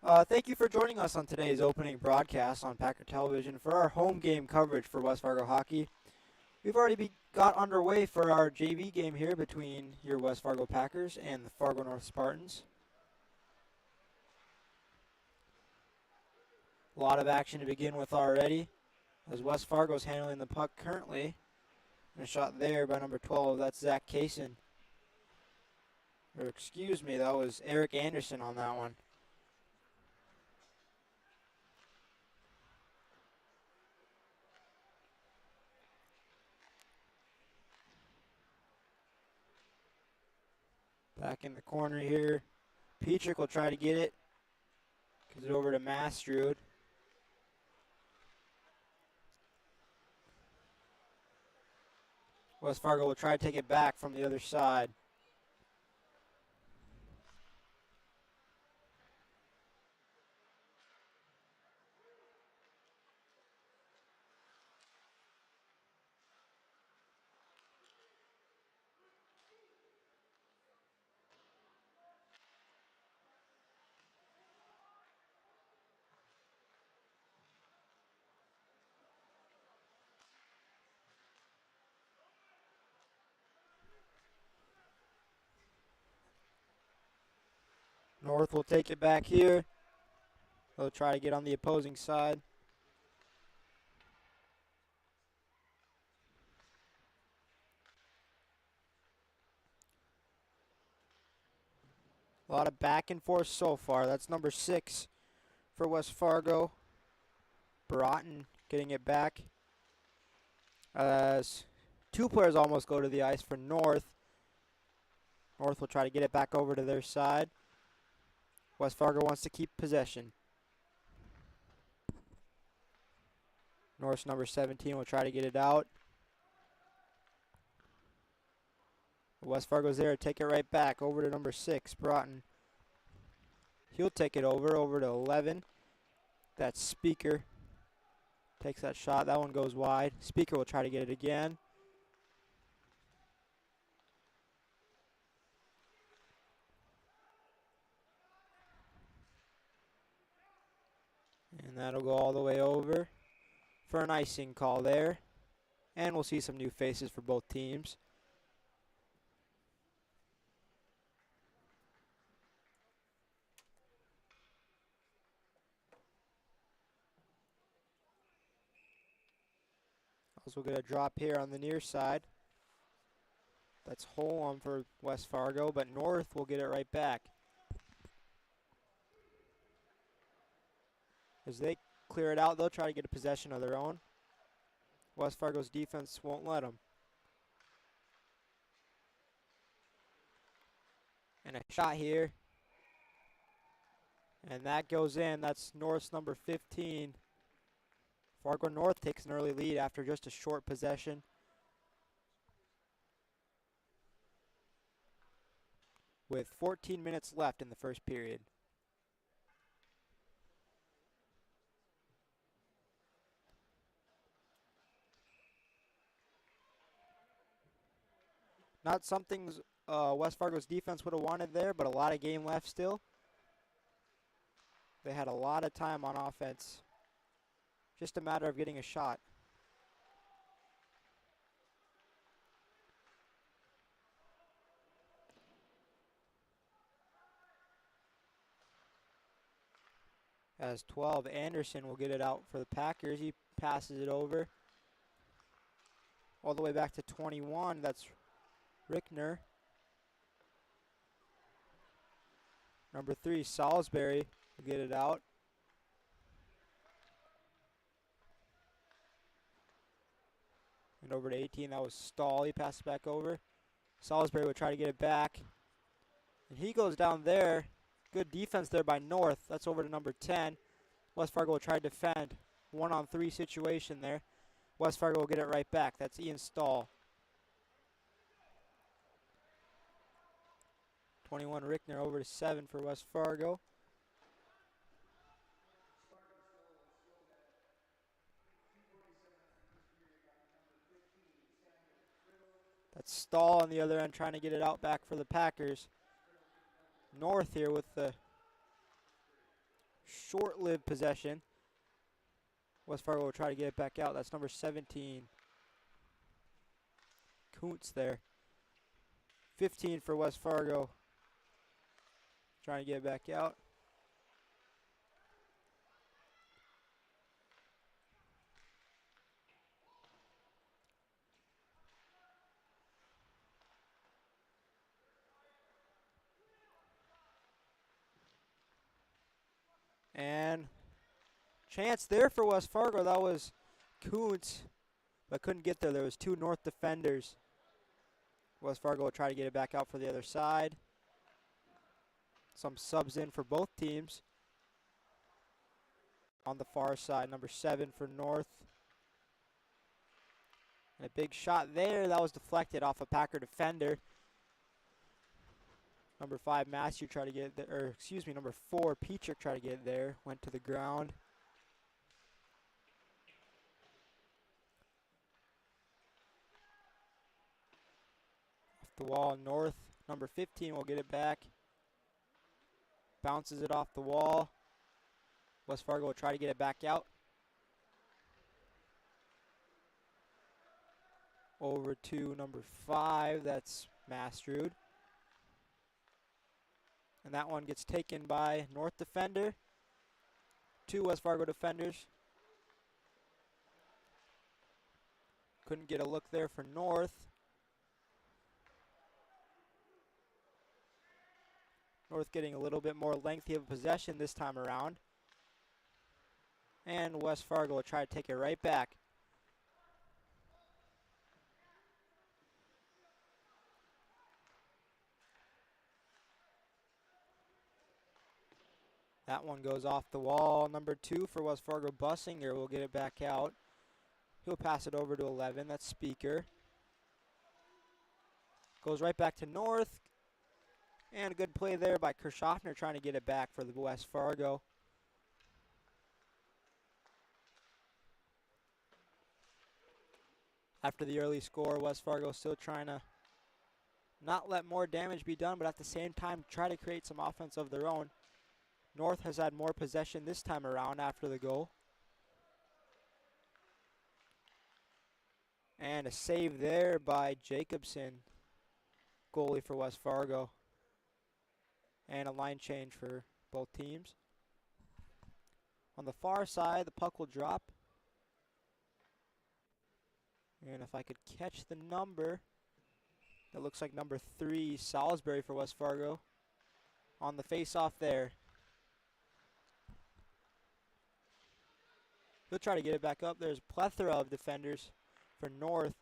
Thank you for joining us on today's opening broadcast on Packer Television for our home game coverage for West Fargo hockey. We've already got underway for our JV game here between your West Fargo Packers and the Fargo North Spartans. A lot of action to begin with already, as West Fargo's handling the puck currently. And a shot there by number 12, that's Zach Kaysen. Or excuse me, that was Eric Anderson on that one. Back in the corner here. Petrick will try to get it. Gives it over to Mastrud. West Fargo will try to take it back from the other side. North will take it back here. They'll try to get on the opposing side. A lot of back and forth so far. That's number 6 for West Fargo. Broughton getting it back. As 2 players almost go to the ice for North. North will try to get it back over to their side. West Fargo wants to keep possession. North's number 17 will try to get it out. West Fargo's there to take it right back over to number 6, Broughton. He'll take it over to 11. That's Speaker. Takes that shot. That one goes wide. Speaker will try to get it again. And that'll go all the way over for an icing call there. And we'll see some new faces for both teams. Also get a drop here on the near side. That's Holm for West Fargo, but North will get it right back. As they clear it out, they'll try to get a possession of their own. West Fargo's defense won't let them. And a shot here. And that goes in. That's North's number 15. Fargo North takes an early lead after just a short possession. With 14 minutes left in the first period. Not something West Fargo's defense would have wanted there, but a lot of game left still. They had a lot of time on offense. Just a matter of getting a shot. As 12, Anderson will get it out for the Packers. He passes it over. All the way back to 21, that's Rickner. Number 3, Salisbury will get it out. And over to 18, that was Stahl. He passes back over. Salisbury would try to get it back. And he goes down there. Good defense there by North. That's over to number 10. West Fargo will try to defend. 1-on-3 situation there. West Fargo will get it right back. That's Ian Stahl. 21 Rickner over to 7 for West Fargo. That's Stahl on the other end trying to get it out back for the Packers. North here with the short-lived possession. West Fargo will try to get it back out. That's number 17. Kuntz there. 15 for West Fargo. Trying to get it back out. And chance there for West Fargo. That was Kuntz, but couldn't get there. There was two North defenders. West Fargo will try to get it back out for the other side. Some subs in for both teams. On the far side, number 7 for North. And a big shot there. That was deflected off a Packer defender. Number 5, Matthew tried to get it there, or excuse me, number 4, Petrick tried to get it there. Went to the ground. Off the wall, North. Number 15 will get it back. Bounces it off the wall. West Fargo will try to get it back out. Over to number 5, that's Mastrud. And that one gets taken by North defender. 2 West Fargo defenders. Couldn't get a look there for North. North getting a little bit more lengthy of a possession this time around. And West Fargo will try to take it right back. That one goes off the wall. Number 2 for West Fargo, Bussinger will get it back out. He'll pass it over to 11. That's Speaker. Goes right back to North. And a good play there by Kirchhoffner trying to get it back for the West Fargo. After the early score, West Fargo still trying to not let more damage be done, but at the same time try to create some offense of their own. North has had more possession this time around after the goal. And a save there by Jacobson, goalie for West Fargo. And a line change for both teams. On the far side, the puck will drop. And if I could catch the number, that looks like number 3, Salisbury for West Fargo. On the face-off there. He'll try to get it back up. There's a plethora of defenders for North.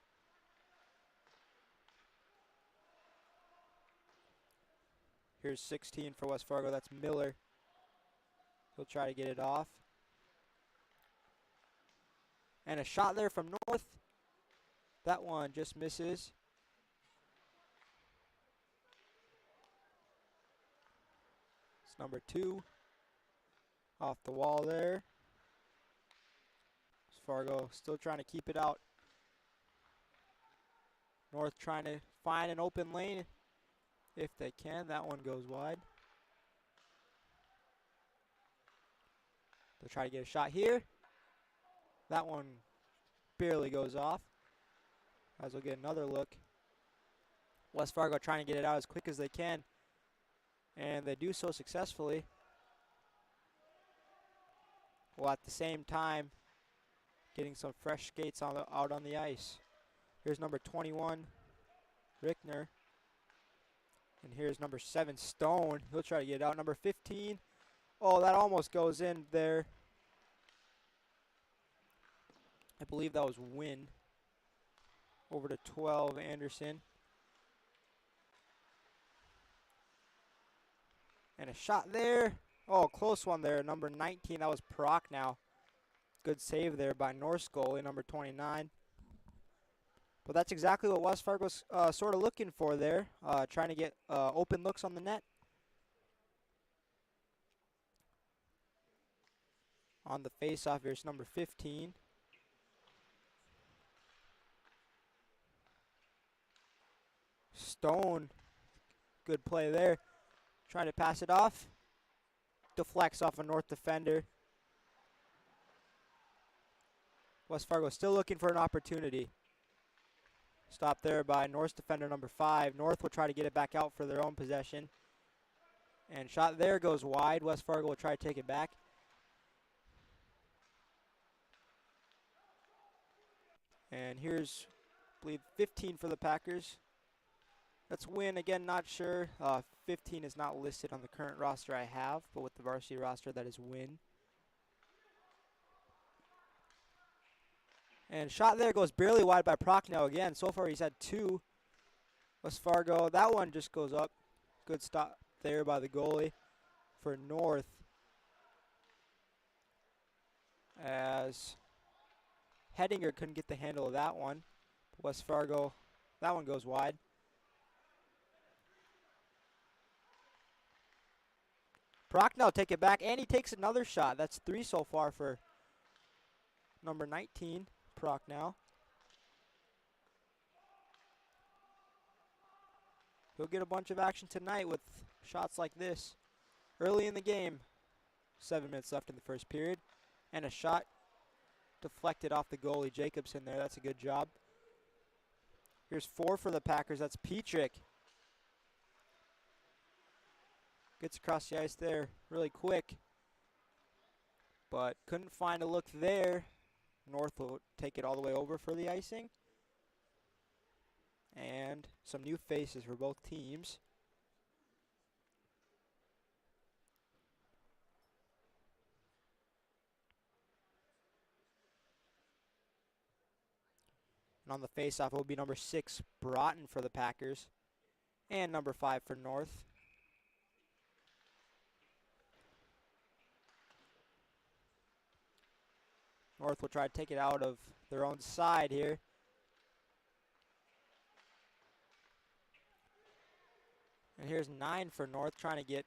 Here's 16 for West Fargo. That's Miller. He'll try to get it off. And a shot there from North. That one just misses. It's number 2. Off the wall there. Fargo still trying to keep it out. North trying to find an open lane if they can. That one goes wide. They'll try to get a shot here. That one barely goes off. As we'll get another look. West Fargo trying to get it out as quick as they can. And they do so successfully. While at the same time getting some fresh skates out on the ice. Here's number 21, Rickner. And here's number 7, Stone. He'll try to get it out. Number 15. Oh, that almost goes in there. I believe that was Wynn. Over to 12, Anderson. And a shot there. Oh, close one there. Number 19, that was Proc now. Good save there by North's goalie, number 29. But that's exactly what West Fargo's sort of looking for there. Trying to get open looks on the net. On the face-off, here's number 15. Stone. Good play there. Trying to pass it off. deflects off a North defender. West Fargo still looking for an opportunity. Stopped there by North's defender number 5. North will try to get it back out for their own possession. And shot there goes wide. West Fargo will try to take it back. And here's, I believe, 15 for the Packers. That's win. Again, not sure. 15 is not listed on the current roster I have, but with the varsity roster, that is win. And shot there goes barely wide by Prochnow again. So far he's had 2. West Fargo, that one just goes up. Good stop there by the goalie for North. As Hedinger couldn't get the handle of that one. West Fargo, that one goes wide. Prochnow take it back, and he takes another shot. That's 3 so far for number 19, Prochnow. He'll get a bunch of action tonight with shots like this. Early in the game, 7 minutes left in the first period, and a shot deflected off the goalie. Jacobson there, that's a good job. Here's 4 for the Packers, that's Petrick. Gets across the ice there really quick, but couldn't find a look there. North will take it all the way over for the icing. And some new faces for both teams. And on the face-off, it will be number 6, Broughton for the Packers, and number 5 for North. North will try to take it out of their own side here. And here's 9 for North, trying to get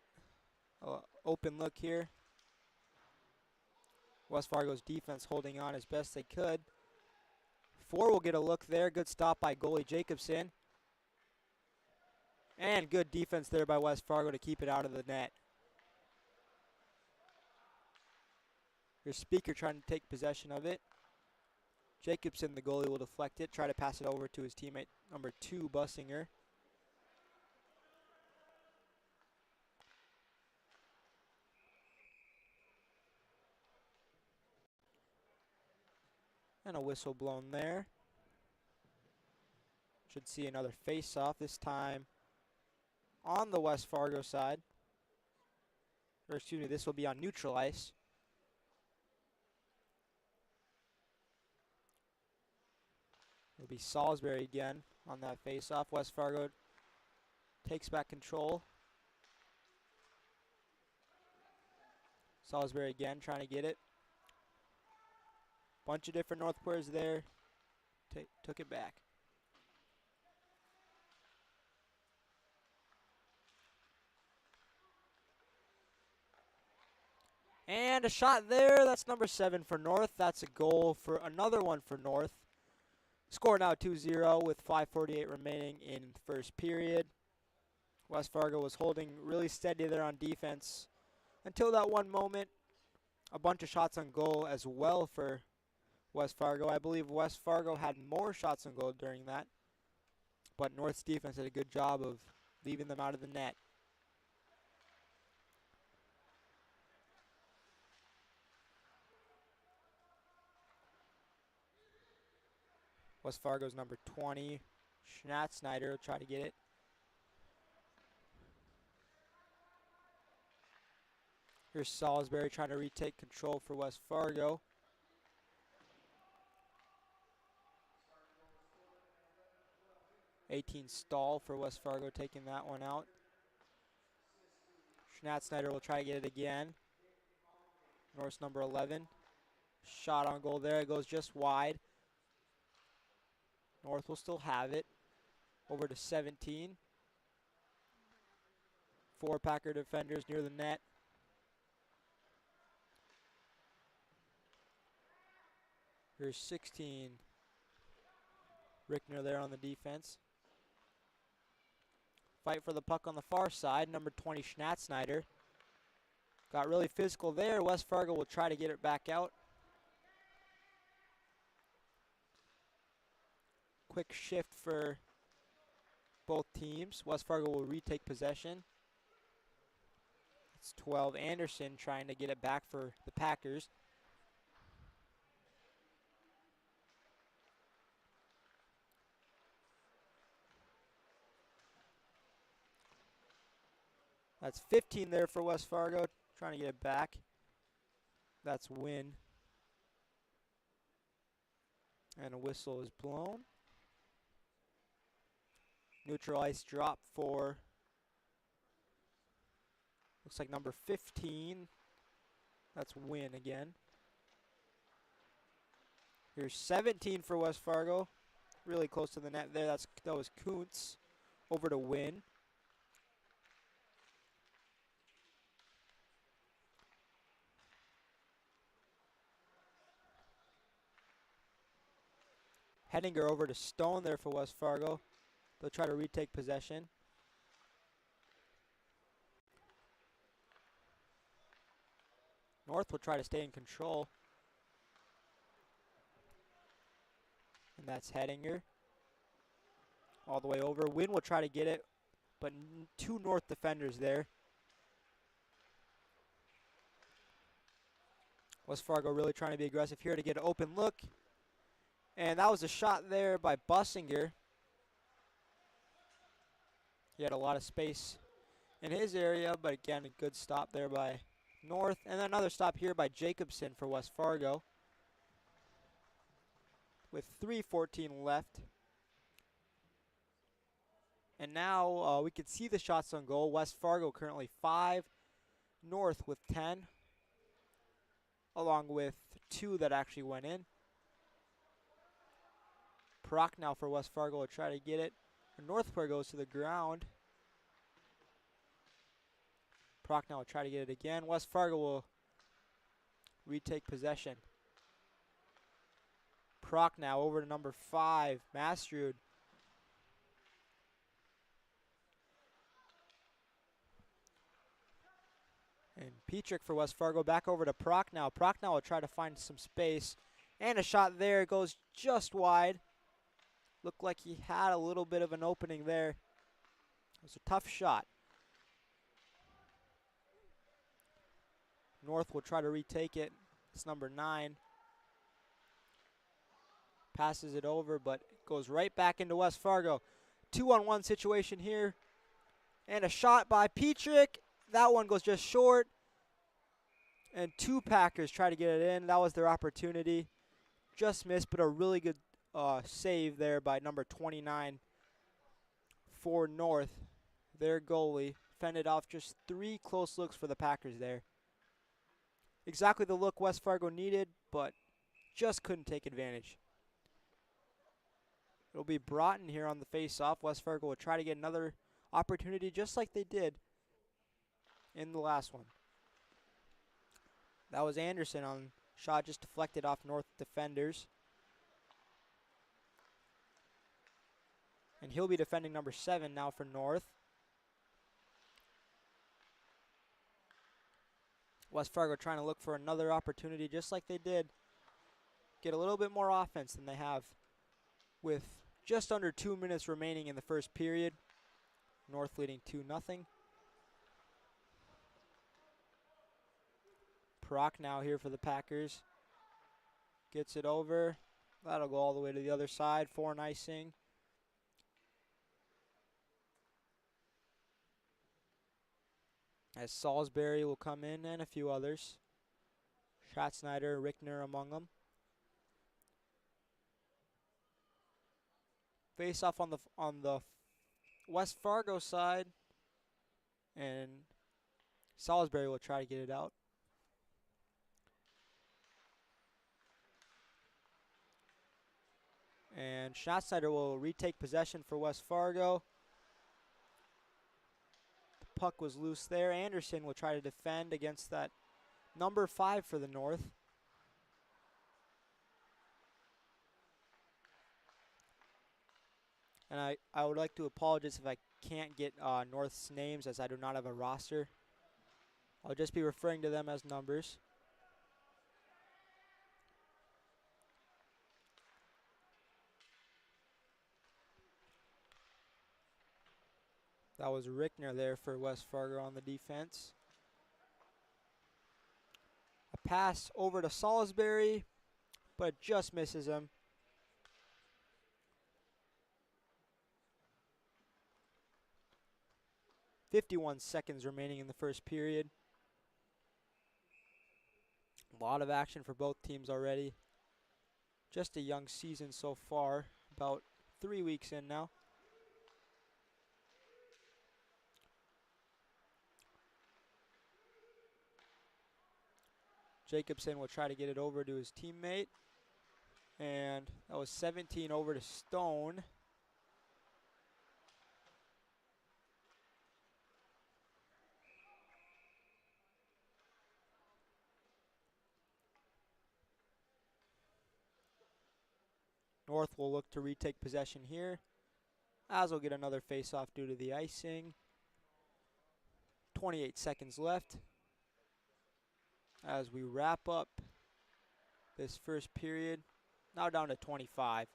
an open look here. West Fargo's defense holding on as best they could. 4 will get a look there. Good stop by goalie Jacobson. And good defense there by West Fargo to keep it out of the net. Here's Speaker trying to take possession of it. Jacobson, the goalie, will deflect it, try to pass it over to his teammate, number 2, Bussinger. And a whistle blown there. Should see another face-off, this time on the West Fargo side. Or excuse me, this will be on neutral ice. It'll be Salisbury again on that face-off. West Fargo takes back control. Salisbury again trying to get it. Bunch of different North players there. Took it back. And a shot there. That's number 7 for North. That's a goal for another one for North. Score now 2-0 with 5:48 remaining in the first period. West Fargo was holding really steady there on defense until that one moment. A bunch of shots on goal as well for West Fargo. I believe West Fargo had more shots on goal during that, but North's defense did a good job of leaving them out of the net. West Fargo's number 20, Schnatzsnyder, will try to get it. Here's Salisbury trying to retake control for West Fargo. Stahl for West Fargo taking that one out. Schnatzsnyder will try to get it again. North's number 11. Shot on goal there, it goes just wide. North will still have it. Over to 17. 4 Packer defenders near the net. Here's 16. Rickner there on the defense. Fight for the puck on the far side. Number 20, Schnatzsnyder. Got really physical there. West Fargo will try to get it back out. Quick shift for both teams. West Fargo will retake possession. It's 12. Anderson trying to get it back for the Packers. That's 15 there for West Fargo, trying to get it back. That's win. And a whistle is blown. Neutral ice drop for, looks like number 15. That's win again. Here's 17 for West Fargo. Really close to the net there. That was Kuntz over to win. Henninger over to Stone there for West Fargo. They'll try to retake possession. North will try to stay in control. And that's Henninger. All the way over. Wynn will try to get it, but two North defenders there. West Fargo really trying to be aggressive here to get an open look. And that was a shot there by Bussinger. He had a lot of space in his area, but again, a good stop there by North. And then another stop here by Jacobson for West Fargo. With 3:14 left. And now we can see the shots on goal. West Fargo currently 5. North with 10. Along with 2 that actually went in. Prochnow for West Fargo will try to get it. Northport goes to the ground. Prochnow will try to get it again. West Fargo will retake possession. Prochnow over to number 5, Mastrud. And Petrick for West Fargo back over to Prochnow. Prochnow will try to find some space. And a shot there goes just wide. Looked like he had a little bit of an opening there. It was a tough shot. North will try to retake it. It's number 9. Passes it over, but it goes right back into West Fargo. 2-on-1 situation here. And a shot by Petrick. That one goes just short. And 2 Packers try to get it in. That was their opportunity. Just missed, but a really good save there by number 29 for North. Their goalie fended off just 3 close looks for the Packers there. Exactly the look West Fargo needed, but just couldn't take advantage. It'll be Broughton here on the face-off. West Fargo will try to get another opportunity just like they did in the last one. That was Anderson on shot, just deflected off North defenders. And he'll be defending number 7 now for North. West Fargo trying to look for another opportunity just like they did. Get a little bit more offense than they have with just under 2 minutes remaining in the first period. North leading 2-0. Prochnow here for the Packers. Gets it over. That'll go all the way to the other side for an icing. As Salisbury will come in and a few others. Schatzsnyder, Rickner among them. Face off on the West Fargo side. And Salisbury will try to get it out. And Schatzsnyder will retake possession for West Fargo. The puck was loose there. Anderson will try to defend against that number 5 for the North. And I would like to apologize if I can't get North's names as I do not have a roster I'll just be referring to them as numbers. That was Rickner there for West Fargo on the defense. A pass over to Salisbury, but just misses him. .51 seconds remaining in the first period. A lot of action for both teams already. Just a young season so far, about 3 weeks in now. Jacobson will try to get it over to his teammate. And that was 17 over to Stone. North will look to retake possession here, as will get another face-off due to the icing. 28 seconds left as we wrap up this first period. Now down to 25.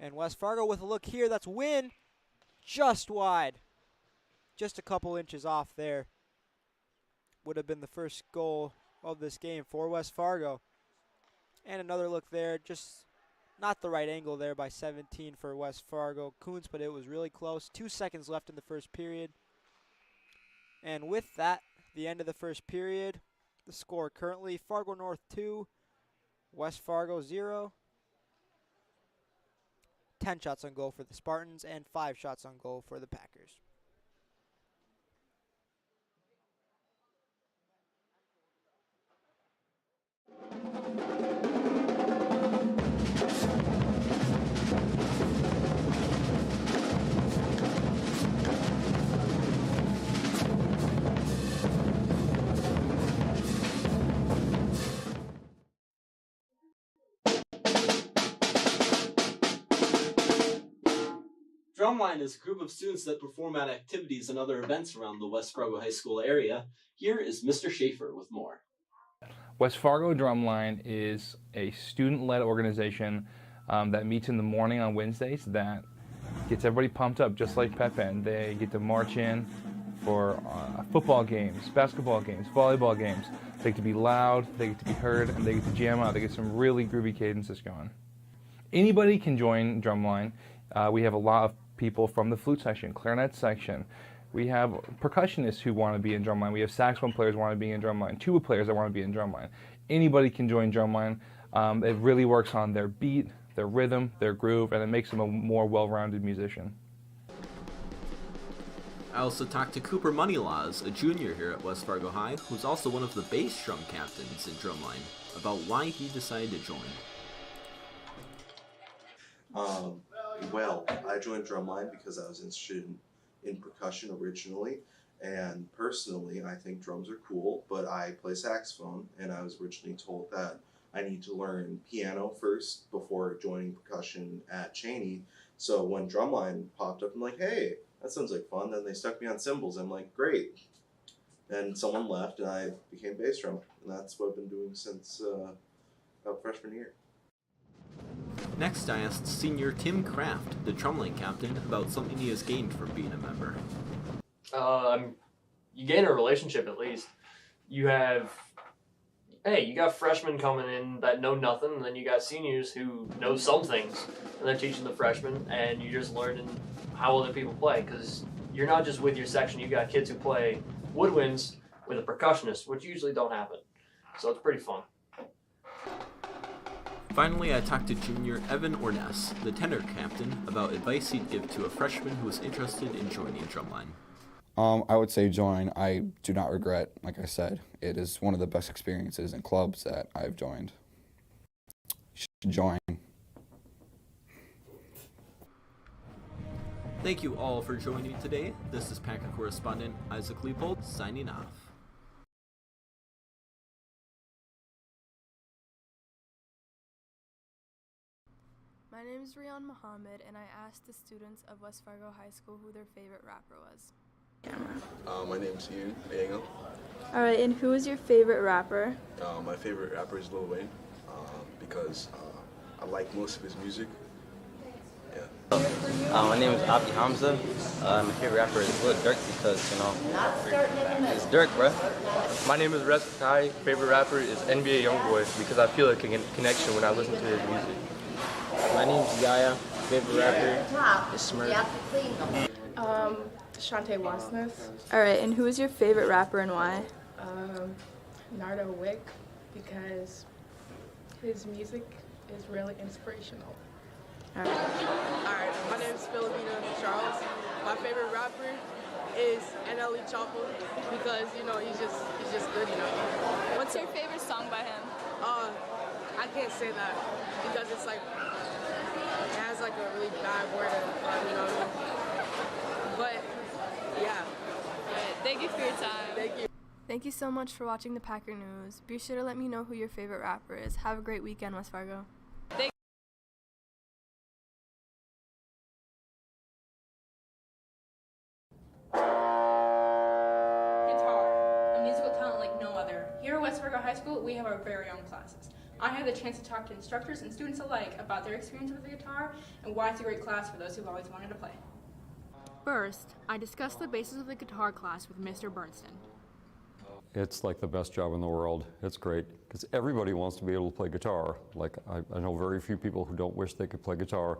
And West Fargo with a look here. That's Wynn. Just wide. Just a couple inches off there. Would have been the first goal of this game for West Fargo. And another look there. Just not the right angle there by 17 for West Fargo. Coons, but it was really close. 2 seconds left in the first period. And with that, the end of the first period. The score currently Fargo North 2, West Fargo 0. 10 shots on goal for the Spartans and 5 shots on goal for the Packers. Drumline is a group of students that perform at activities and other events around the West Fargo High School area. Here is Mr. Schaefer with more. West Fargo Drumline is a student-led organization that meets in the morning on Wednesdays that gets everybody pumped up, just like Pep Band. They get to march in for football games, basketball games, volleyball games. They get to be loud, they get to be heard, and they get to jam out. They get some really groovy cadences going. Anybody can join Drumline. We have a lot of people from the flute section, clarinet section. We have percussionists who want to be in Drumline. We have saxophone players who want to be in Drumline, tuba players that want to be in Drumline. Anybody can join Drumline. It really works on their beat, their rhythm, their groove, and it makes them a more well-rounded musician. I also talked to Cooper Moneylaws, a junior here at West Fargo High, who's also one of the bass drum captains in Drumline, about why he decided to join. Well, I joined Drumline because I was interested in percussion originally, and personally I think drums are cool, but I play saxophone, and I was originally told that I need to learn piano first before joining percussion at Cheney. So when Drumline popped up, I'm like, hey, that sounds like fun. Then they stuck me on cymbals. I'm like, great. Then someone left, and I became bass drum, and that's what I've been doing since about freshman year. Next, I asked senior Tim Kraft, the drumline captain, about something he has gained from being a member. You gain a relationship at least. You got freshmen coming in that know nothing, and then you got seniors who know some things, and they're teaching the freshmen, and you're just learning how other people play, because you're not just with your section, you got kids who play woodwinds with a percussionist, which usually don't happen. So it's pretty fun. Finally, I talked to junior Evan Orness, the tenor captain, about advice he'd give to a freshman who was interested in joining Drumline. I would say join. I do not regret, like I said. It is one of the best experiences in clubs that I've joined. You should join. Thank you all for joining me today. This is Packer correspondent Isaac Leopold signing off. My name is Rian Muhammad, and I asked the students of West Fargo High School who their favorite rapper was. My name's Hugh Daniel. Alright, and who is your favorite rapper? My favorite rapper is Lil Wayne because I like most of his music. Yeah. My name is Abdi Hamza. My favorite rapper is Lil Durk because, you know, it's Durk, bro. My name is Rez Kai. Favorite rapper is NBA Youngboy because I feel a connection when I listen to his music. My name is Yaya. Favorite rapper is Smurf. Shantae Wasness. Alright, and who is your favorite rapper and why? Nardo Wick, because his music is really inspirational. Alright, my name is Philomena Charles. My favorite rapper is NLE Chopper because, you know, he's just good, you know. What's your favorite song by him? I can't say that because it's like, it has like a really bad word in it, you know what I mean? But, yeah. Right, thank you for your time. Thank you. Thank you so much for watching the Packer News. Be sure to let me know who your favorite rapper is. Have a great weekend, West Fargo. Guitar, a musical talent like no other. Here at West Fargo High School, we have our very own classes. I had the chance to talk to instructors and students alike about their experience with the guitar and why it's a great class for those who've always wanted to play. First, I discussed the basis of the guitar class with Mr. Bernston. It's like the best job in the world. It's great because everybody wants to be able to play guitar. Like I know very few people who don't wish they could play guitar,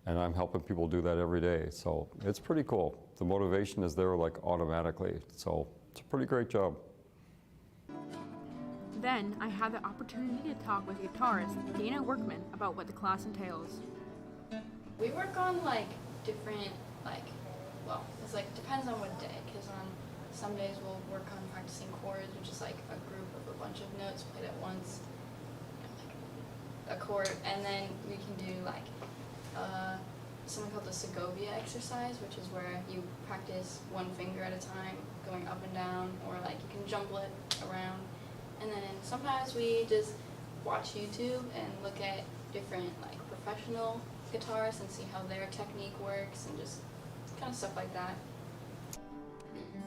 and I'm helping people do that every day. So it's pretty cool. The motivation is there like automatically. So it's a pretty great job. Then I had the opportunity to talk with guitarist Dana Workman about what the class entails. We work on like different, well, it's like depends on what day, because on some days we'll work on practicing chords, which is like a group of a bunch of notes played at once, like a chord, and then we can do like something called the Segovia exercise, which is where you practice one finger at a time going up and down, or like you can jumble it around. And then sometimes we just watch YouTube and look at different like professional guitarists and see how their technique works and just kind of stuff like that.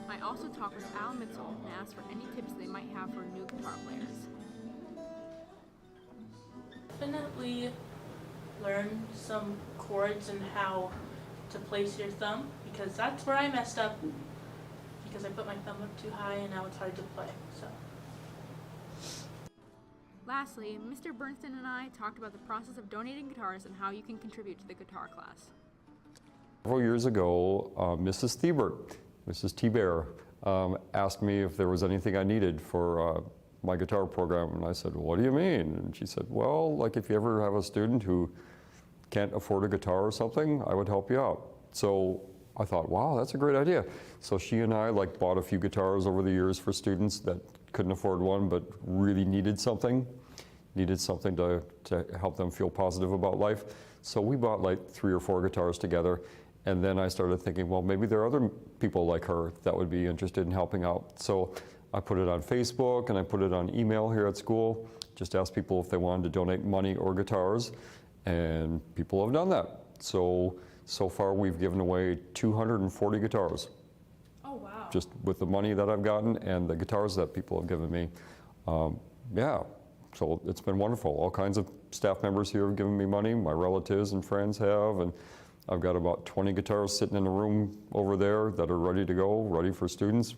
I also talked with Al Mitchell and asked for any tips they might have for new guitar players. Definitely learn some chords and how to place your thumb, because that's where I messed up, because I put my thumb up too high and now it's hard to play. So. Lastly, Mr. Bernston and I talked about the process of donating guitars and how you can contribute to the guitar class. Several years ago, Mrs. Thiebert, Mrs. T-Bear, asked me if there was anything I needed for my guitar program, and I said, "What do you mean?" And she said, "Well, like if you ever have a student who can't afford a guitar or something, I would help you out." So I thought, wow, that's a great idea. So she and I like bought a few guitars over the years for students that couldn't afford one but really needed something to help them feel positive about life. So we bought like 3 or 4 guitars together, and then I started thinking, well, maybe there are other people like her that would be interested in helping out. So I put it on Facebook and I put it on email here at school, just asked people if they wanted to donate money or guitars, and people have done that. So far we've given away 240 guitars. Oh, wow. Just with the money that I've gotten and the guitars that people have given me. Yeah, so it's been wonderful. All kinds of staff members here have given me money, my relatives and friends have, and I've got about 20 guitars sitting in a room over there that are ready to go, ready for students.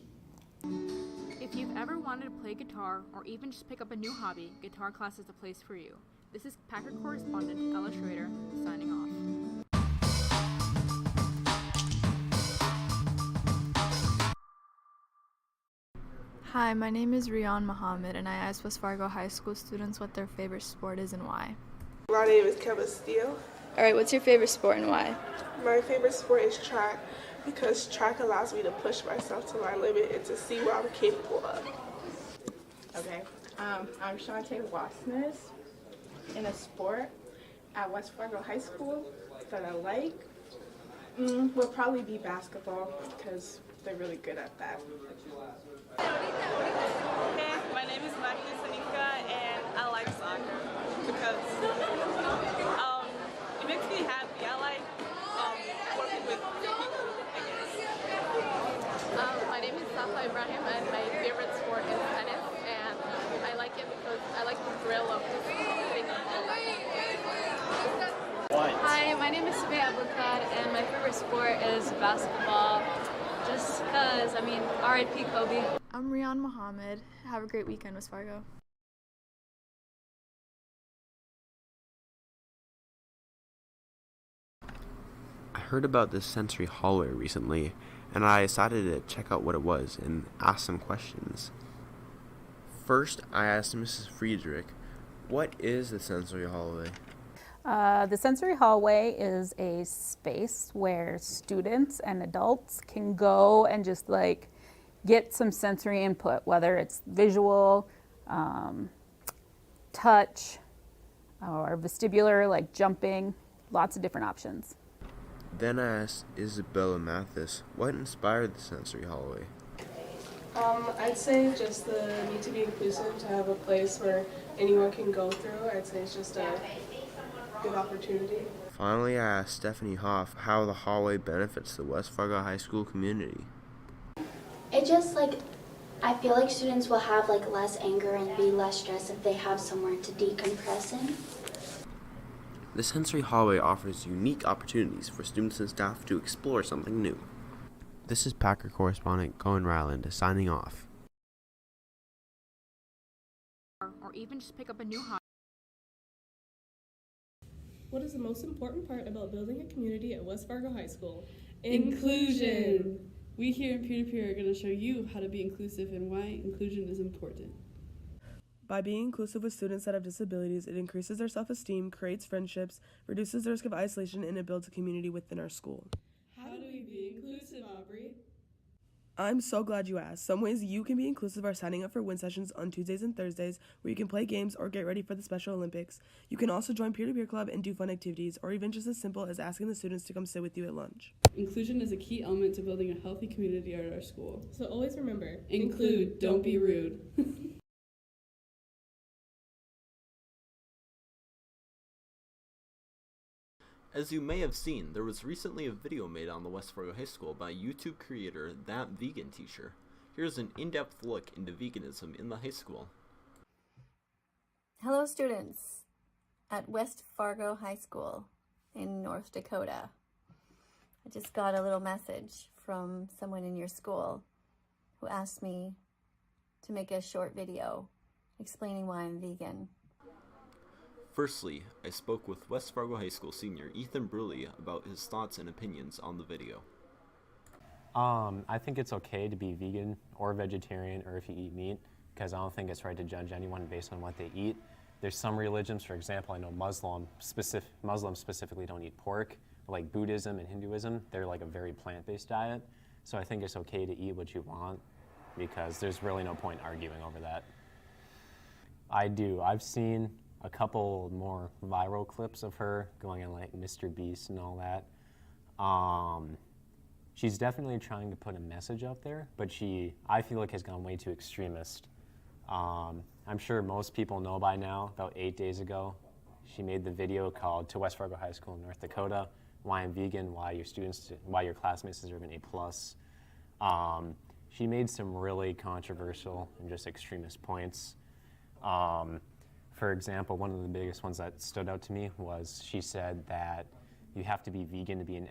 If you've ever wanted to play guitar or even just pick up a new hobby, guitar class is the place for you. This is Packer correspondent Ella Schrader signing off. Hi, my name is Rian Muhammad, and I asked West Fargo High School students what their favorite sport is and why. My name is Kevin Steele. Alright, what's your favorite sport and why? My favorite sport is track because track allows me to push myself to my limit and to see what I'm capable of. Okay, I'm Shantae Wasnes. In a sport at West Fargo High School that I like will probably be basketball because they're really good at that. Hey, my name is Magda Sanika and I like soccer because it makes me happy. I like working with people, I guess. Hi, my name is Sabeh Abukad, and my favorite sport is basketball. Just because, R.I.P. Kobe. I'm Rian Mohammed. Have a great weekend, West Fargo. I heard about this sensory hallway recently, and I decided to check out what it was and ask some questions. First, I asked Mrs. Friedrich, what is the sensory hallway? The sensory hallway is a space where students and adults can go and just get some sensory input, whether it's visual, touch, or vestibular, like jumping, lots of different options. Then I asked Isabella Mathis, what inspired the sensory hallway? I'd say just the need to be inclusive, to have a place where anyone can go through. I'd say it's just a good opportunity. Finally, I asked Stephanie Hoff how the hallway benefits the West Fargo High School community. It just I feel like students will have less anger and be less stressed if they have somewhere to decompress in. The sensory hallway offers unique opportunities for students and staff to explore something new. This is Packer correspondent Cohen Ryland signing off. Or even just pick up a new hobby. What is the most important part about building a community at West Fargo High School? Inclusion! We here in Peer-to-Peer are going to show you how to be inclusive and why inclusion is important. By being inclusive with students that have disabilities, it increases their self-esteem, creates friendships, reduces the risk of isolation, and it builds a community within our school. How do we be inclusive, Aubrey? I'm so glad you asked. Some ways you can be inclusive are signing up for WIN sessions on Tuesdays and Thursdays, where you can play games or get ready for the Special Olympics. You can also join peer-to-peer club and do fun activities, or even just as simple as asking the students to come sit with you at lunch. Inclusion is a key element to building a healthy community at our school. So always remember, Include, don't be rude. As you may have seen, there was recently a video made on the West Fargo High School by YouTube creator That Vegan Teacher. Here's an in-depth look into veganism in the high school. Hello students at West Fargo High School in North Dakota. I just got a little message from someone in your school who asked me to make a short video explaining why I'm vegan. Firstly, I spoke with West Fargo High School senior Ethan Bruley about his thoughts and opinions on the video. I think it's okay to be vegan or vegetarian or if you eat meat, because I don't think it's right to judge anyone based on what they eat. There's some religions, for example, I know Muslims specifically don't eat pork, but like Buddhism and Hinduism, they're like a very plant-based diet. So I think it's okay to eat what you want because there's really no point arguing over that. I do. I've seen a couple more viral clips of her going on like Mr. Beast and all that. She's definitely trying to put a message out there, but I feel like has gone way too extremist. I'm sure most people know by now, about 8 days ago, she made the video called To West Fargo High School in North Dakota, Why I'm Vegan, Why your classmates deserve an A+. She made some really controversial and just extremist points. For example, one of the biggest ones that stood out to me was she said that you have to be vegan to be an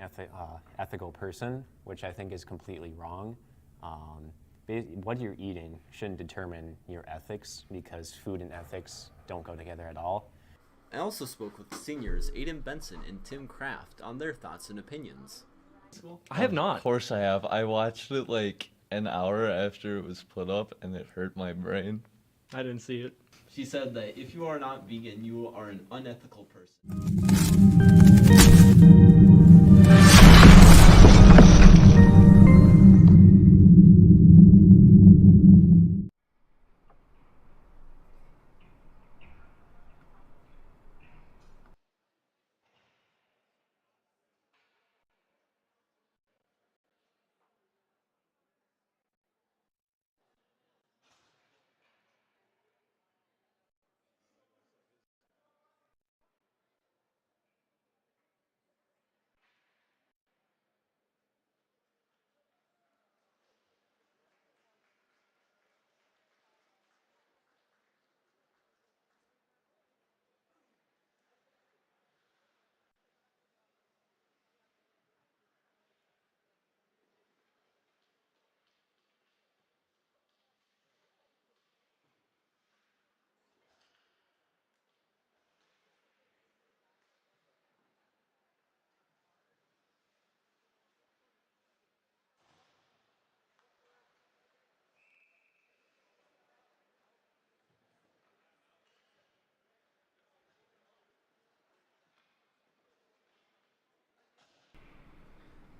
ethical person, which I think is completely wrong. What you're eating shouldn't determine your ethics because food and ethics don't go together at all. I also spoke with the seniors Aiden Benson and Tim Kraft on their thoughts and opinions. I have not. Of course I have. I watched it like an hour after it was put up and it hurt my brain. I didn't see it. She said that if you are not vegan, you are an unethical person.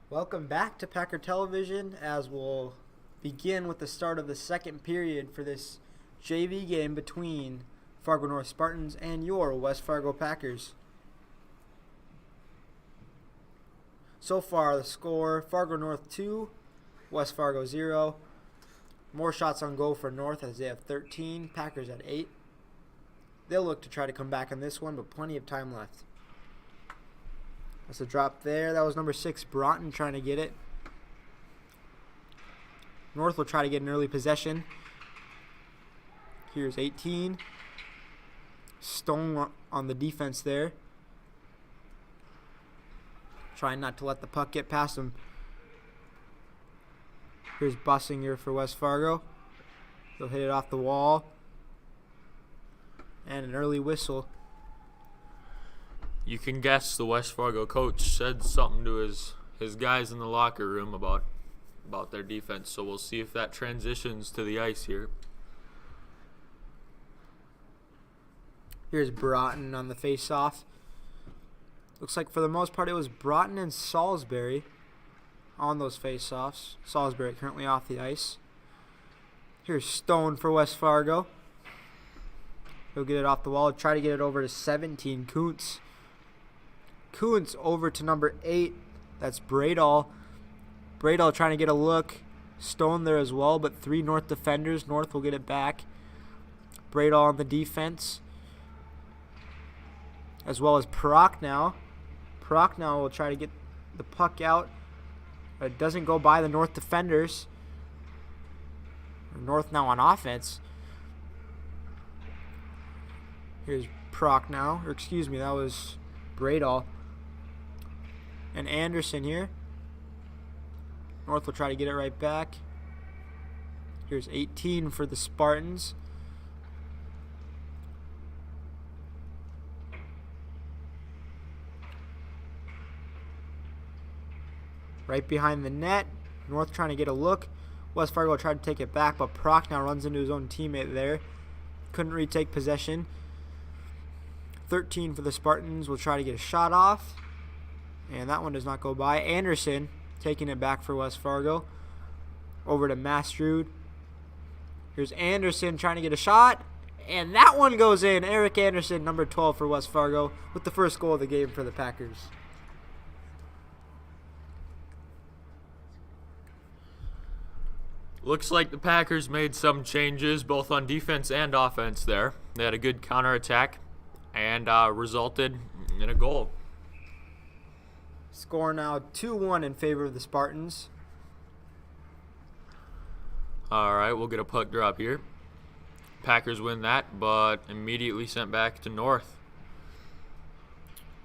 Welcome back to Packer Television, as we'll begin with the start of the second period for this JV game between Fargo North Spartans and your West Fargo Packers. So far, the score, Fargo North 2, West Fargo 0. More shots on goal for North as they have 13, Packers at 8. They'll look to try to come back on this one, but plenty of time left. That's a drop there. That was number 6, Broughton, trying to get it. North will try to get an early possession. Here's 18. Stone on the defense there. Trying not to let the puck get past him. Here's Bussinger for West Fargo. He'll hit it off the wall. And an early whistle. You can guess the West Fargo coach said something to his guys in the locker room about their defense. So we'll see if that transitions to the ice here. Here's Broughton on the face-off. Looks like for the most part it was Broughton and Salisbury on those face-offs. Salisbury currently off the ice. Here's Stone for West Fargo. He'll get it off the wall. Try to get it over to 17, Kuntz. Kuntz over to number 8. That's Bradall. Bradall trying to get a look. Stone there as well, but 3 North defenders. North will get it back. Bradall on the defense. As well as Prochnow. Prochnow will try to get the puck out. But it doesn't go by the North defenders. North now on offense. Here's Prochnow. Or excuse me, that was Bradall. And Anderson here. North will try to get it right back. Here's 18 for the Spartans. Right behind the net. North trying to get a look. West Fargo tried to take it back, but Prochnow runs into his own teammate there. Couldn't retake possession. 13 for the Spartans will try to get a shot off. And that one does not go by. Anderson taking it back for West Fargo. Over to Mastrud. Here's Anderson trying to get a shot. And that one goes in. Eric Anderson, number 12 for West Fargo, with the first goal of the game for the Packers. Looks like the Packers made some changes both on defense and offense there. They had a good counterattack and resulted in a goal. Score now 2-1 in favor of the Spartans. All right, we'll get a puck drop here. Packers win that, but immediately sent back to North.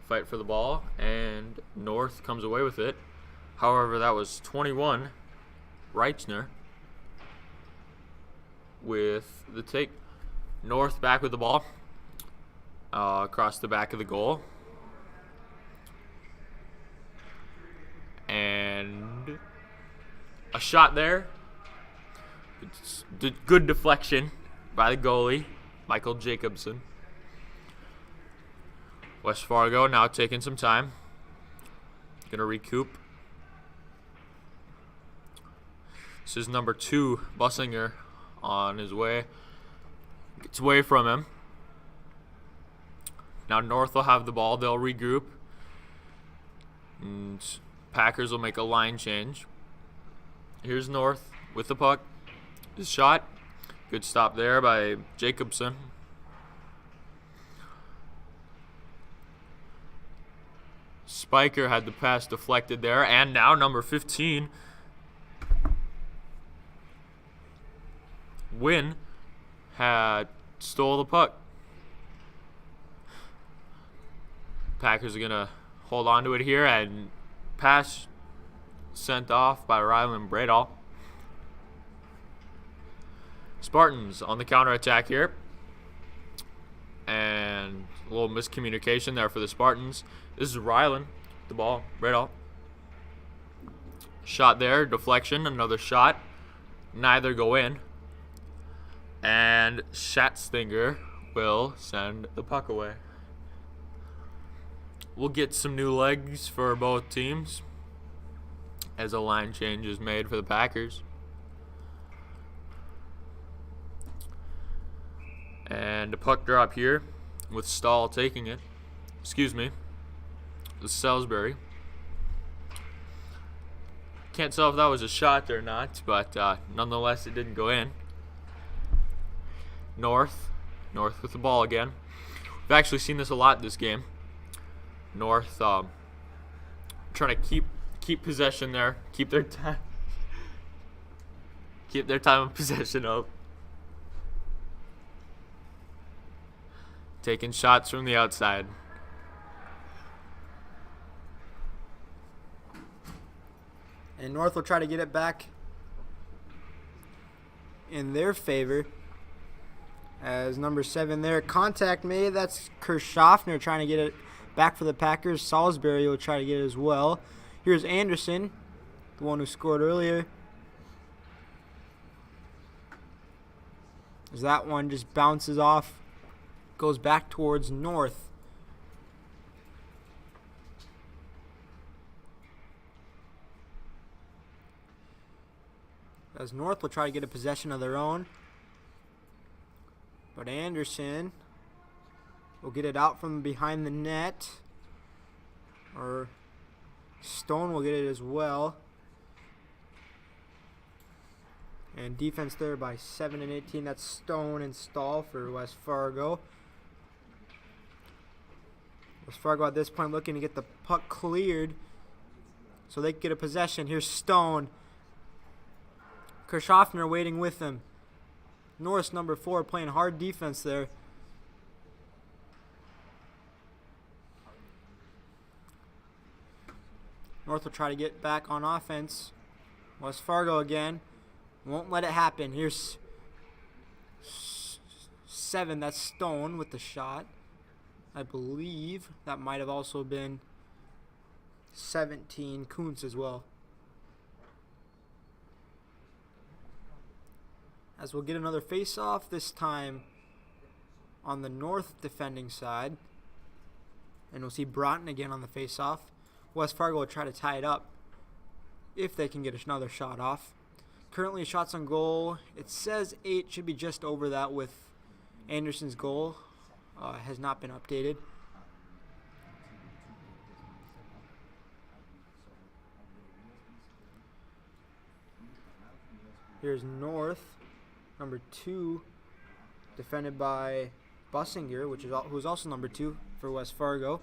Fight for the ball, and North comes away with it. However, that was 21, Reitzner, with the take. North back with the ball across the back of the goal. And a shot there. It's good deflection by the goalie, Michael Jacobson. West Fargo now taking some time. Gonna recoup. This is number 2, Bussinger, on his way. Gets away from him. Now North will have the ball. They'll regroup. And Packers will make a line change. Here's North with the puck. His shot. Good stop there by Jacobson. Spiker had the pass deflected there. And now number 15, Wynn, had stole the puck. Packers are going to hold on to it here, and pass sent off by Ryland Bradall. Spartans on the counterattack here. And a little miscommunication there for the Spartans. This is Ryland, the ball, Bradall. Shot there, deflection, another shot. Neither go in. And Schatzinger will send the puck away. We'll get some new legs for both teams. as a line change is made for the Packers. And a puck drop here with Stahl taking it. Excuse me. This is Salisbury. Can't tell if that was a shot or not, but nonetheless it didn't go in. North with the ball again. We've actually seen this a lot this game. North trying to keep possession there, keep their time of possession up. Taking shots from the outside. And North will try to get it back in their favor. As number 7 there, contact made. That's Kirchhoffner trying to get it back for the Packers. Salisbury will try to get it as well. Here's Anderson, the one who scored earlier. As that one just bounces off, goes back towards North. As North will try to get a possession of their own. But Anderson will get it out from behind the net. Or Stone will get it as well. And defense there by 7 and 18. That's Stone and Stahl for West Fargo. West Fargo at this point looking to get the puck cleared so they can get a possession. Here's Stone. Kirchhoffner waiting with him. Norris, number 4, playing hard defense there. North will try to get back on offense. West Fargo again. Won't let it happen. Here's 7. That's Stone with the shot. I believe that might have also been 17. Kuntz as well. As we'll get another face-off, this time on the North defending side. And we'll see Broughton again on the face-off. West Fargo will try to tie it up if they can get another shot off. Currently shots on goal, it says 8, should be just over that with Anderson's goal. Has not been updated. Here's North. Number 2, defended by Bussinger, who's also number 2 for West Fargo.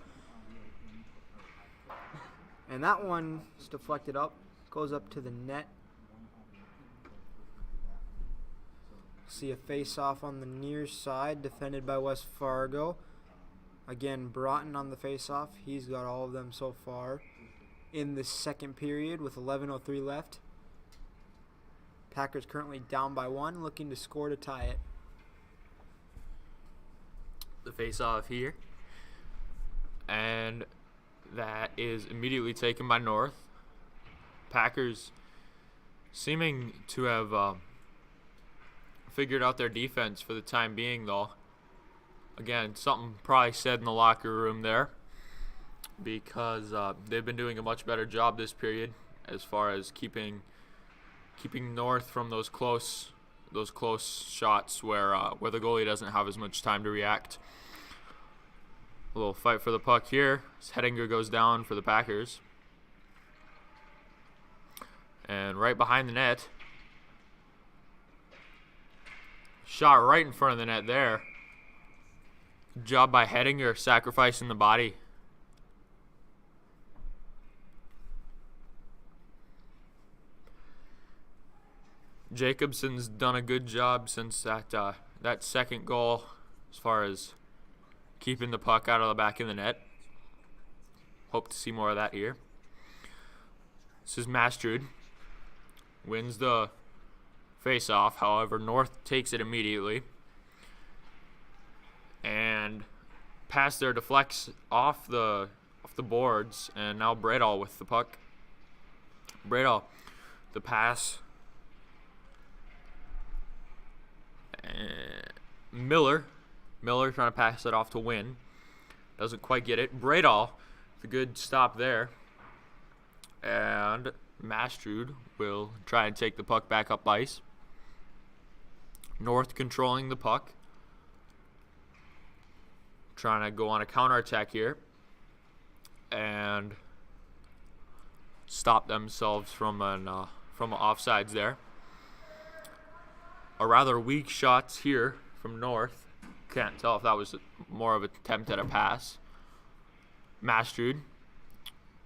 And that one is deflected up, goes up to the net. See a face-off on the near side, defended by West Fargo. Again, Broughton on the face-off. He's got all of them so far in the second period with 11:03 left. Packers currently down by 1, looking to score to tie it. The face-off here. And that is immediately taken by North. Packers seeming to have figured out their defense for the time being, though. Again, something probably said in the locker room there, because they've been doing a much better job this period as far as keeping North from those close shots where the goalie doesn't have as much time to react. A little fight for the puck here. Hedinger goes down for the Packers. And right behind the net. Shot right in front of the net there. Good job by Hedinger, sacrificing the body. Jacobson's done a good job since that second goal as far as keeping the puck out of the back of the net. Hope to see more of that here. This is Mastrud. Wins the face-off. However, North takes it immediately. And pass there deflects off the boards. And now Bredal with the puck. Bredal, the pass. Miller trying to pass it off to Wynn. Doesn't quite get it. Bredal, the good stop there. And Mastrud will try and take the puck back up ice. North controlling the puck. Trying to go on a counterattack here. And stop themselves from offsides there. A rather weak shots here from North. Can't tell if that was more of an attempt at a pass. Mastrud.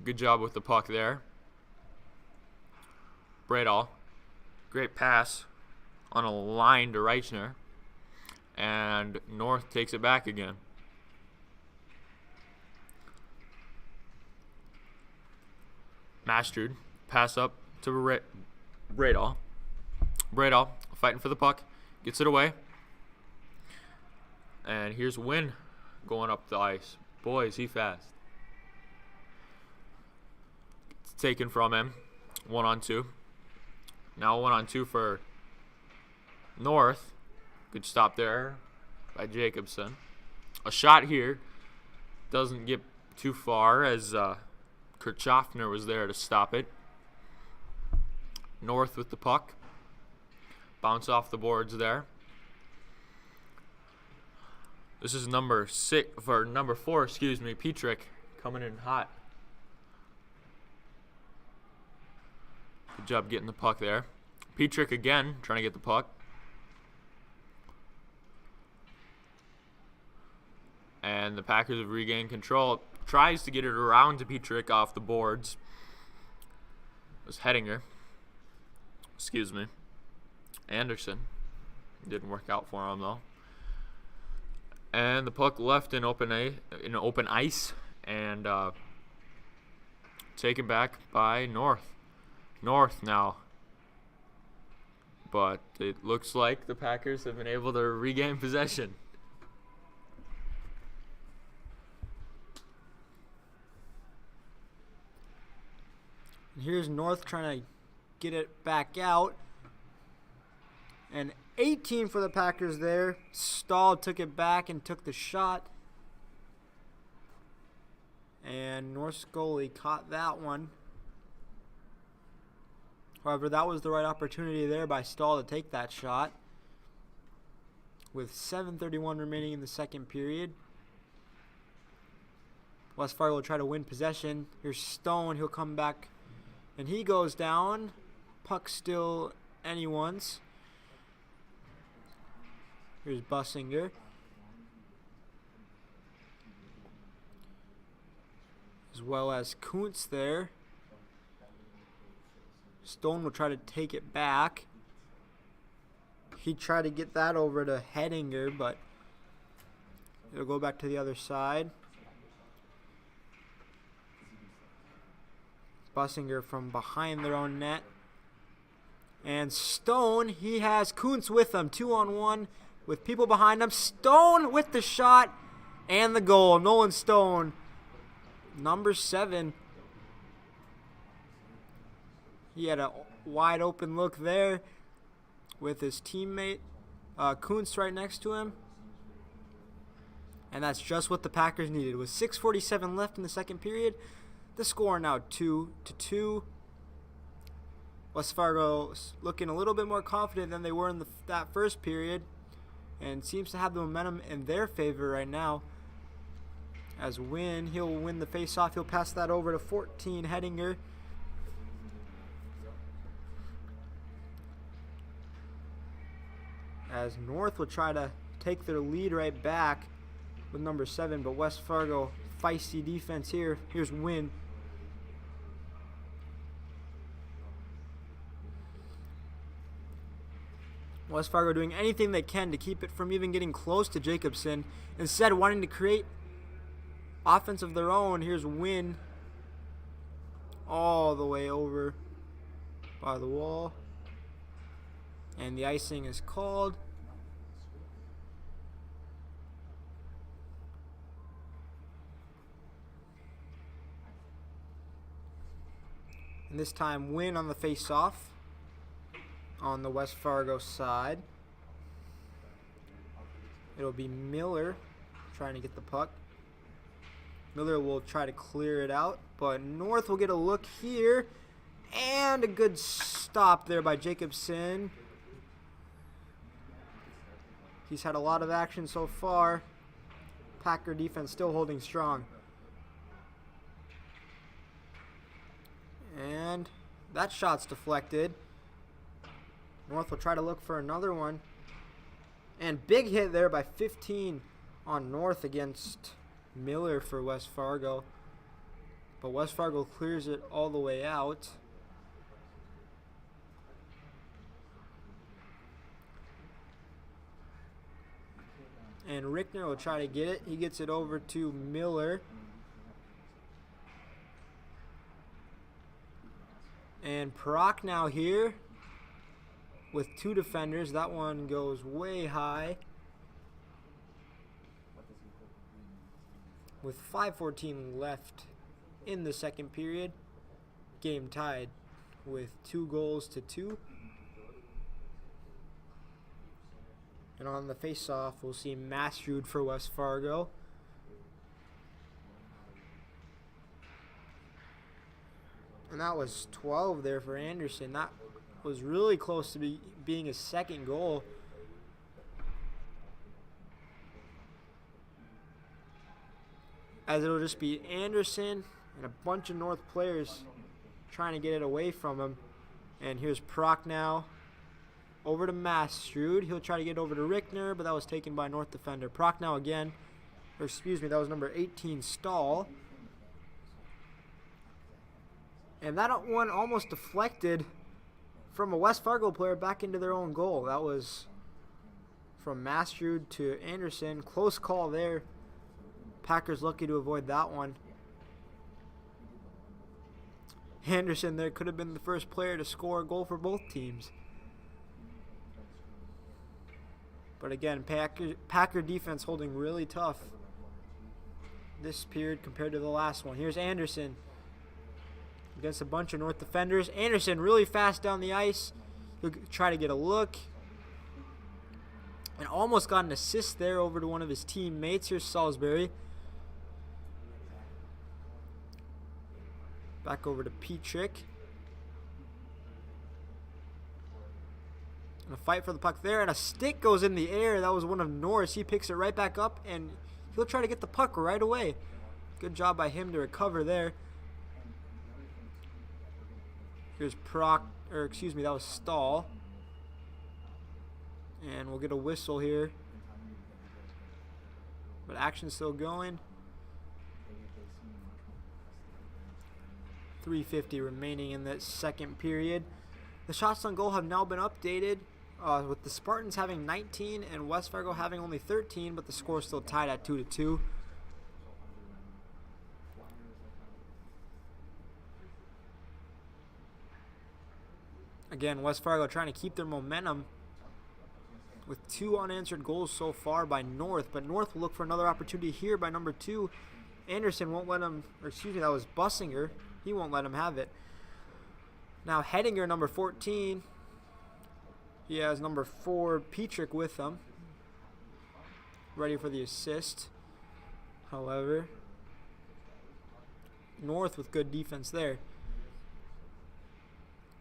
Good job with the puck there. Bradall. Great pass on a line to Reichner. And North takes it back again. Mastrud. Pass up to Bradall. Bradall fighting for the puck. Gets it away. And here's Wynn going up the ice. Boy, is he fast. It's taken from him. 1-on-2. Now 1-on-2 for North. Good stop there by Jacobson. A shot here. Doesn't get too far as Kirchhoffner was there to stop it. North with the puck. Bounce off the boards there. This is number 4, Petrick coming in hot. Good job getting the puck there. Petrick again trying to get the puck. And the Packers have regained control. Tries to get it around to Petrick off the boards. It was Hettinger. Anderson. Didn't work out for him though. And the puck left in open ice and taken back by North. North now. But it looks like the Packers have been able to regain possession. And here's North trying to get it back out. And 18 for the Packers there. Stahl took it back and took the shot. And North's goalie caught that one. However, that was the right opportunity there by Stahl to take that shot. With 7:31 remaining in the second period. West Fargo will try to win possession. Here's Stone. He'll come back. And he goes down. Puck still anyone's. Here's Bussinger. As well as Kuntz there. Stone will try to take it back. He tried to get that over to Hettinger, but it'll go back to the other side. Bussinger from behind their own net. And Stone, he has Kuntz with him. 2-on-1 with people behind him. Stone with the shot and the goal. Nolan Stone, number 7. He had a wide open look there with his teammate Kuntz right next to him. And that's just what the Packers needed. With 6:47 left in the second period, the score now 2-2. West Fargo looking a little bit more confident than they were in that first period, and seems to have the momentum in their favor right now. As he'll win the face-off. He'll pass that over to 14, Hettinger. As North will try to take their lead right back with number 7, but West Fargo, feisty defense here. Here's Wynn. West Fargo doing anything they can to keep it from even getting close to Jacobson. Instead, wanting to create offense of their own. Here's Wynn all the way over by the wall. And the icing is called. And this time, Wynn on the face-off on the West Fargo side. It'll be Miller trying to get the puck. Miller will try to clear it out, but North will get a look here. And a good stop there by Jacobson. He's had a lot of action so far. Packer defense still holding strong. And that shot's deflected. North will try to look for another one. And big hit there by 15 on North against Miller for West Fargo. But West Fargo clears it all the way out. And Rickner will try to get it. He gets it over to Miller. And Proc now here with two defenders. That one goes way high. With 5:14 left in the second period. Game tied with 2-2. And on the face-off, we'll see Mastrud for West Fargo. And that was 12 there for Anderson. That was really close to being his second goal. As it'll just be Anderson and a bunch of North players trying to get it away from him. And here's Proc now. Over to Mastrud. He'll try to get over to Rickner, but that was taken by North defender. Proc now again. Or excuse me, that was number 18, Stahl. And that one almost deflected from a West Fargo player back into their own goal. That was from Mastrud to Anderson. Close call there. Packers lucky to avoid that one. Anderson there could have been the first player to score a goal for both teams. But again, Packer defense holding really tough this period compared to the last one. Here's Anderson against a bunch of North defenders. Anderson really fast down the ice. He'll try to get a look. And almost got an assist there over to one of his teammates. Here's Salisbury. Back over to Petrick. And a fight for the puck there, and a stick goes in the air. That was one of Norris. He picks it right back up, and he'll try to get the puck right away. Good job by him to recover there. Here's Proc, or excuse me, that was Stahl. And we'll get a whistle here. But action's still going. 3:50 remaining in the second period. The shots on goal have now been updated, with the Spartans having 19 and West Fargo having only 13, but the score is still tied at 2-2. Again, West Fargo trying to keep their momentum with 2 unanswered goals so far by North, but North will look for another opportunity here by number 2. Anderson won't let him, or excuse me, that was Bussinger. He won't let him have it. Now Hedinger, number 14. He has number 4, Petrick, with him. Ready for the assist. However, North with good defense there.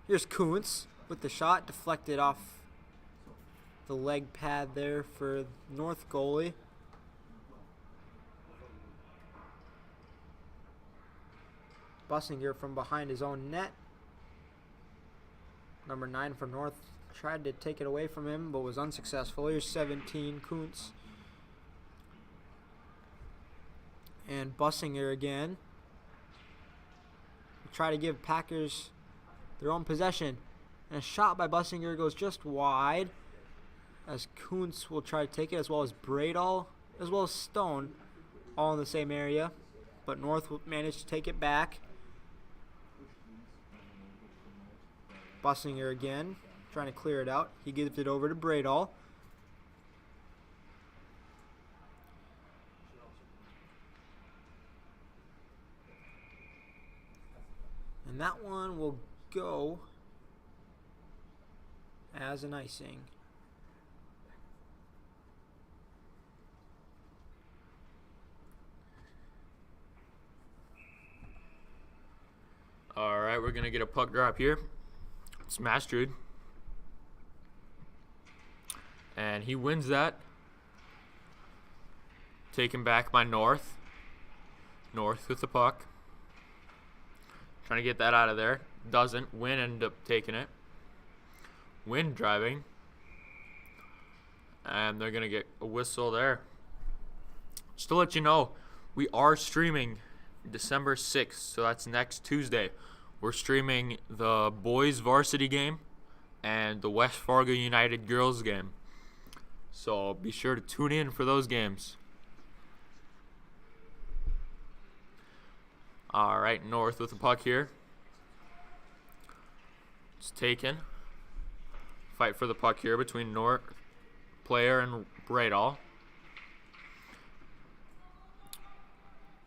Here's Kuntz with the shot. Deflected off the leg pad there for North goalie. Bussinger from behind his own net. Number 9 for North tried to take it away from him, but was unsuccessful. Here's 17, Kuntz. And Bussinger again. Try to give Packers their own possession. And a shot by Bussinger goes just wide, as Kuntz will try to take it, as well as Bradall, as well as Stone, all in the same area. But North will manage to take it back. Bussinger again, trying to clear it out. He gives it over to Bradall. And that one will go as an icing. All right, right, we're going to get a puck drop here. Smash Druid. And he wins that. Taken back by North. North with the puck. Trying to get that out of there. Doesn't. Win ended up taking it. Win driving. And they're going to get a whistle there. Just to let you know, we are streaming December 6th, so that's next Tuesday. We're streaming the boys varsity game and the West Fargo United girls game. So be sure to tune in for those games. All right, North with the puck here. It's taken. Fight for the puck here between North player and Braidall.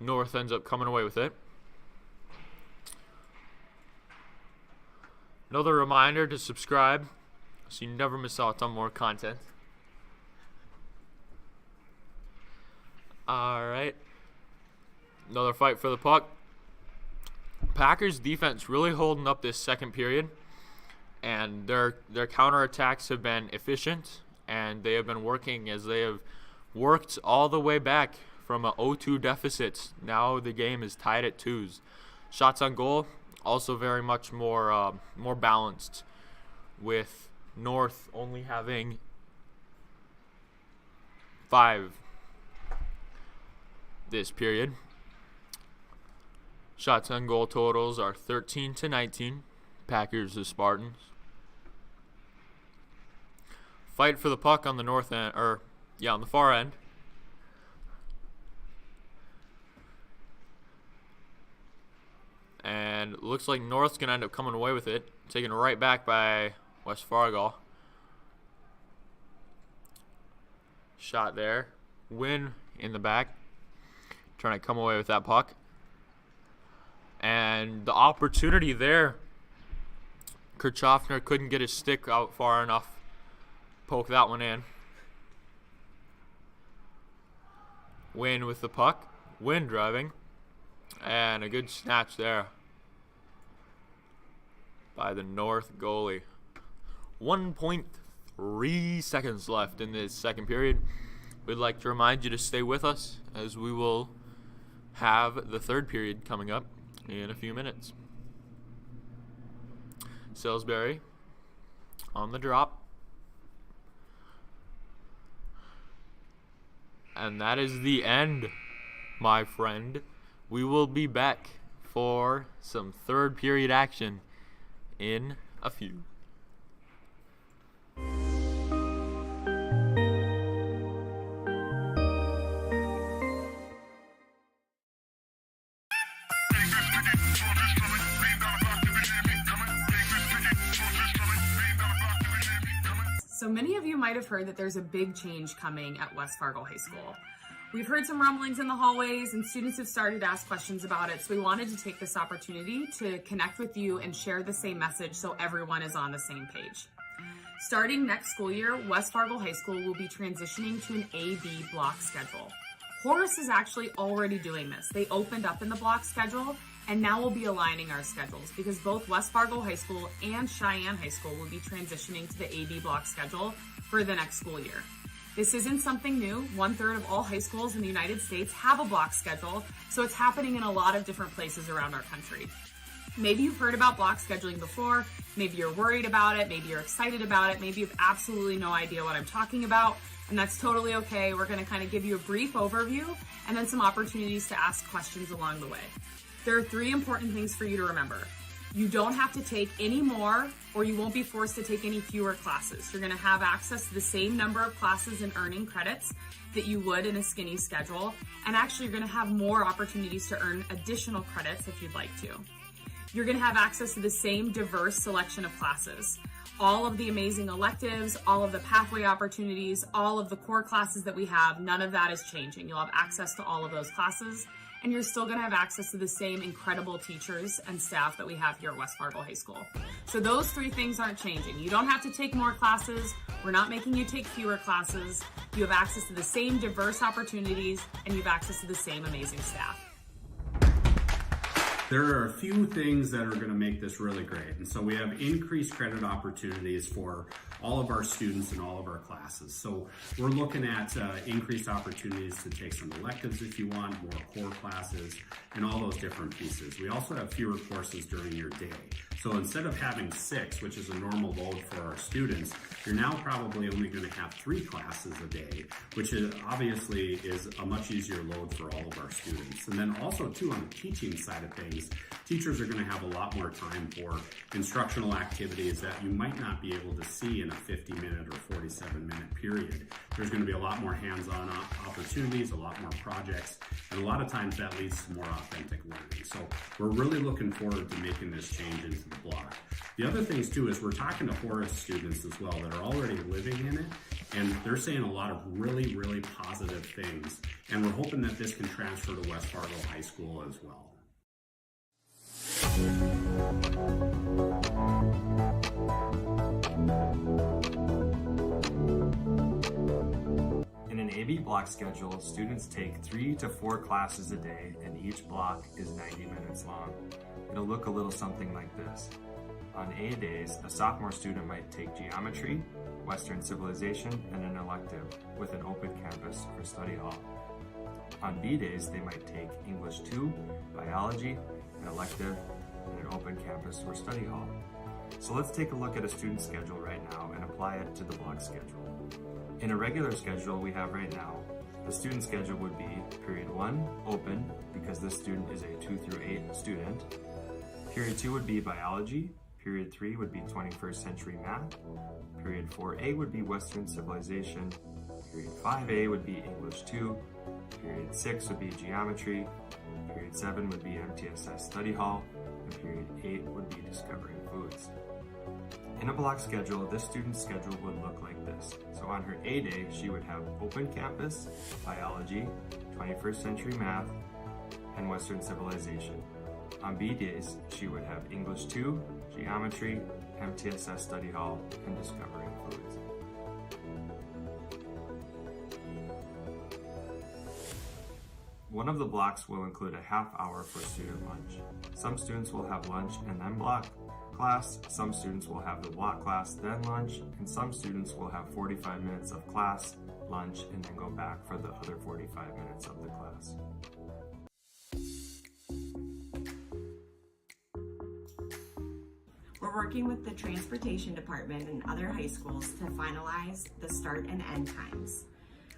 North ends up coming away with it. Another reminder to subscribe so you never miss out on more content. Alright. Another fight for the puck. Packers defense really holding up this second period. And their counterattacks have been efficient. And they have been working as they have worked all the way back from a 0-2 deficit. Now the game is tied at 2s. Shots on goal also very much more balanced, with North only having 5 this period. Shots on goal totals are 13-19. Packers to Spartans. Fight for the puck on the north end, on the far end. And it looks like North's going to end up coming away with it. Taken right back by West Fargo. Shot there. Win in the back. Trying to come away with that puck. And the opportunity there. Kirchhoffner couldn't get his stick out far enough. Poke that one in. Win with the puck. Win driving. And a good snatch there by the North goalie. 1.3 seconds left in this second period. We'd like to remind you to stay with us as we will have the third period coming up in a few minutes. Salisbury on the drop. And that is the end, my friend. We will be back for some third period action in a few. So many of you might have heard that there's a big change coming at West Fargo High School. We've heard some rumblings in the hallways and students have started to ask questions about it, so we wanted to take this opportunity to connect with you and share the same message so everyone is on the same page. Starting next school year, West Fargo High School will be transitioning to an A-B block schedule. Horace is actually already doing this. They opened up in the block schedule, and now we'll be aligning our schedules because both West Fargo High School and Cheyenne High School will be transitioning to the A-B block schedule for the next school year. This isn't something new. 1/3 of all high schools in the United States have a block schedule, so it's happening in a lot of different places around our country. Maybe you've heard about block scheduling before, maybe you're worried about it, maybe you're excited about it, maybe you've absolutely no idea what I'm talking about, and that's totally okay. We're gonna kind of give you a brief overview and then some opportunities to ask questions along the way. There are 3 important things for you to remember. You don't have to take any more, or you won't be forced to take any fewer classes. You're gonna have access to the same number of classes and earning credits that you would in a skinny schedule, and actually you're gonna have more opportunities to earn additional credits if you'd like to. You're gonna have access to the same diverse selection of classes. All of the amazing electives, all of the pathway opportunities, all of the core classes that we have, none of that is changing. You'll have access to all of those classes, and you're still gonna have access to the same incredible teachers and staff that we have here at West Fargo High School. So those 3 things aren't changing. You don't have to take more classes. We're not making you take fewer classes. You have access to the same diverse opportunities, and you have access to the same amazing staff. There are a few things that are going to make this really great. And so we have increased credit opportunities for all of our students in all of our classes. So we're looking at increased opportunities to take some electives if you want, more core classes, and all those different pieces. We also have fewer courses during your day. So instead of having 6, which is a normal load for our students, you're now probably only going to have 3 classes a day, which obviously is a much easier load for all of our students. And then also too, on the teaching side of things, teachers are going to have a lot more time for instructional activities that you might not be able to see in a 50-minute or 47-minute period. There's going to be a lot more hands-on opportunities, a lot more projects, and a lot of times that leads to more authentic learning. So we're really looking forward to making this change into the block. The other things too is we're talking to Horace students as well that are already living in it, and they're saying a lot of really, really positive things, and we're hoping that this can transfer to West Fargo High School as well. In an AB block schedule, students take 3 to 4 classes a day, and each block is 90 minutes long. It'll look a little something like this. On A days, a sophomore student might take geometry, Western civilization, and an elective with an open campus or study hall. On B days, they might take English 2, biology, an elective, and an open campus or study hall. So let's take a look at a student schedule right now and apply it to the block schedule. In a regular schedule we have right now, the student schedule would be period 1, open, because this student is a 2 through 8 student. Period 2 would be biology. Period 3 would be 21st century math. Period 4A would be Western civilization. Period 5A would be English 2. Period 6 would be geometry. Period 7 would be MTSS study hall. And period 8 would be discovering foods. In a block schedule, this student's schedule would look like this. So on her A day, she would have open campus, biology, 21st century math, and Western civilization. On B days, she would have English 2, geometry, MTSS study hall, and discovering foods. One of the blocks will include a half hour for student lunch. Some students will have lunch and then block class, some students will have the block class, then lunch, and some students will have 45 minutes of class, lunch, and then go back for the other 45 minutes of the class. We're working with the transportation department and other high schools to finalize the start and end times.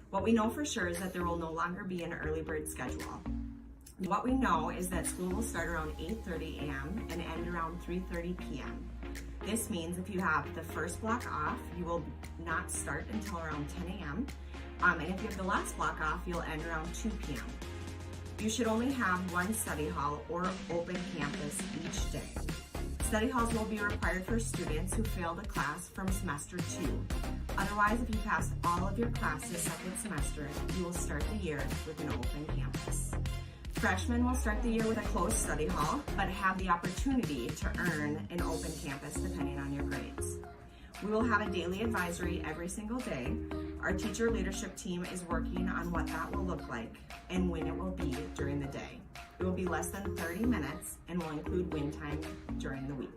What we know for sure is that there will no longer be an early bird schedule. What we know is that school will start around 8:30 a.m. and end around 3:30 p.m. This means if you have the first block off, you will not start until around 10 a.m. And if you have the last block off, you'll end around 2 p.m. You should only have one study hall or open campus each day. Study halls will be required for students who failed a class from semester 2. Otherwise, if you passed all of your classes second semester, you will start the year with an open campus. Freshmen will start the year with a closed study hall, but have the opportunity to earn an open campus depending on your grades. We will have a daily advisory every single day. Our teacher leadership team is working on what that will look like and when it will be during the day. It will be less than 30 minutes and will include win time during the week.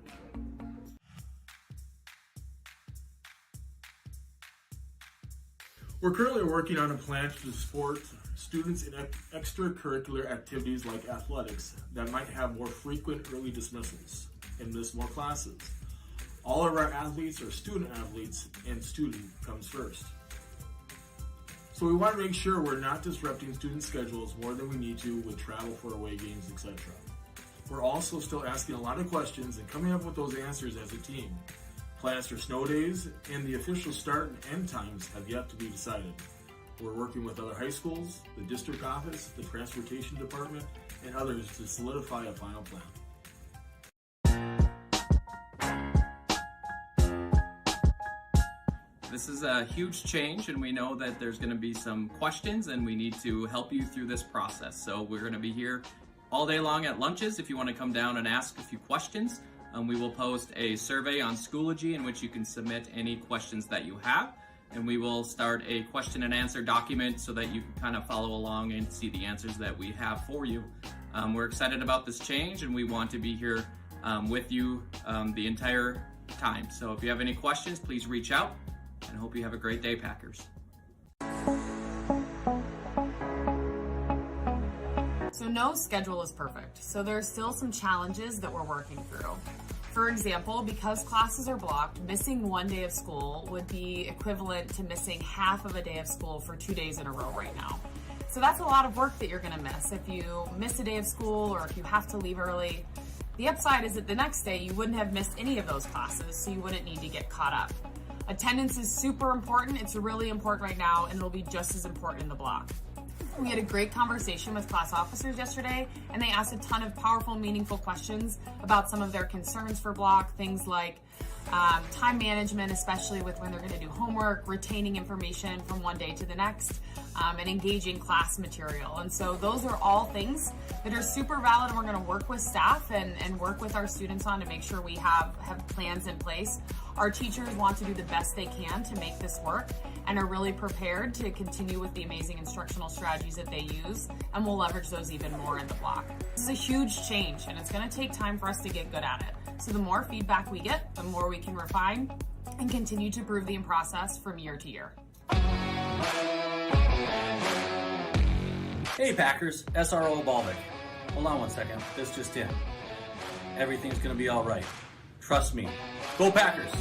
We're currently working on a plan to support students in extracurricular activities like athletics that might have more frequent early dismissals and miss more classes. All of our athletes are student athletes, and student comes first. So we want to make sure we're not disrupting student schedules more than we need to with travel for away games, etc. We're also still asking a lot of questions and coming up with those answers as a team. Plans for snow days and the official start and end times have yet to be decided. We're working with other high schools, the district office, the transportation department, and others to solidify a final plan. This is a huge change, and we know that there's going to be some questions, and we need to help you through this process. So we're going to be here all day long at lunches if you want to come down and ask a few questions. We will post a survey on Schoology in which you can submit any questions that you have, and we will start a question and answer document so that you can kind of follow along and see the answers that we have for you. We're excited about this change and we want to be here with you the entire time. So if you have any questions, please reach out, and hope you have a great day, Packers. So no schedule is perfect. So there's still some challenges that we're working through. For example, because classes are blocked, missing one day of school would be equivalent to missing half of a day of school for 2 days in a row right now. So that's a lot of work that you're gonna miss if you miss a day of school or if you have to leave early. The upside is that the next day you wouldn't have missed any of those classes, so you wouldn't need to get caught up. Attendance is super important. It's really important right now, and it'll be just as important in the block. We had a great conversation with class officers yesterday, and they asked a ton of powerful, meaningful questions about some of their concerns for block, things like time management, especially with when they're going to do homework, retaining information from one day to the next, and engaging class material. And so those are all things that are super valid, and we're going to work with staff and work with our students on to make sure we have plans in place. Our teachers want to do the best they can to make this work and are really prepared to continue with the amazing instructional strategies that they use, and we'll leverage those even more in the block. This is a huge change, and it's going to take time for us to get good at it. So the more feedback we get, the more we can refine and continue to improve the process from year to year. Hey Packers, SRO Balvick. Hold on one second, this just in. Everything's gonna be all right. Trust me. Go Packers!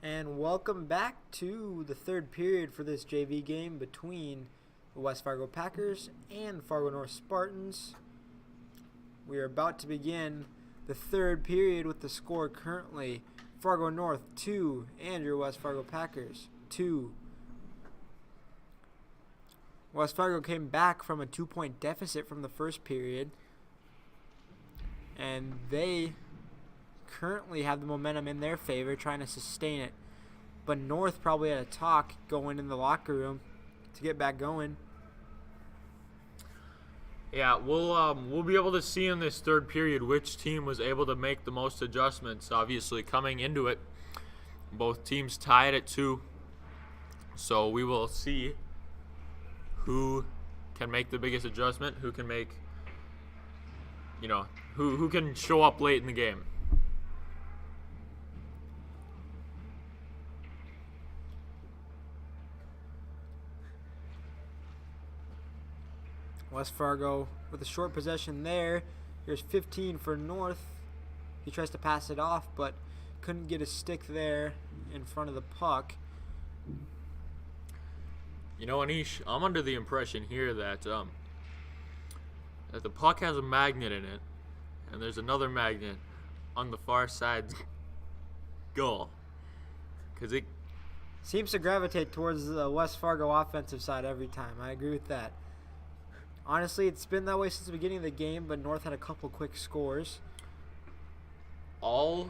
And welcome back to the third period for this JV game between the West Fargo Packers and Fargo North Spartans. We are about to begin the third period with the score currently Fargo North 2 and your West Fargo Packers 2. West Fargo came back from a 2-point deficit from the first period, and they currently have the momentum in their favor, trying to sustain it. But North probably had a talk going in the locker room to get back going. Yeah, we'll be able to see in this third period which team was able to make the most adjustments. Obviously, coming into it, both teams tied at 2. So we will see who can make the biggest adjustment, who can make, who can show up late in the game. West Fargo with a short possession there. Here's 15 for North. He tries to pass it off, but couldn't get his stick there in front of the puck. Anish, I'm under the impression here that the puck has a magnet in it, and there's another magnet on the far side goal. Because it seems to gravitate towards the West Fargo offensive side every time. I agree with that. Honestly, it's been that way since the beginning of the game, but North had a couple quick scores. All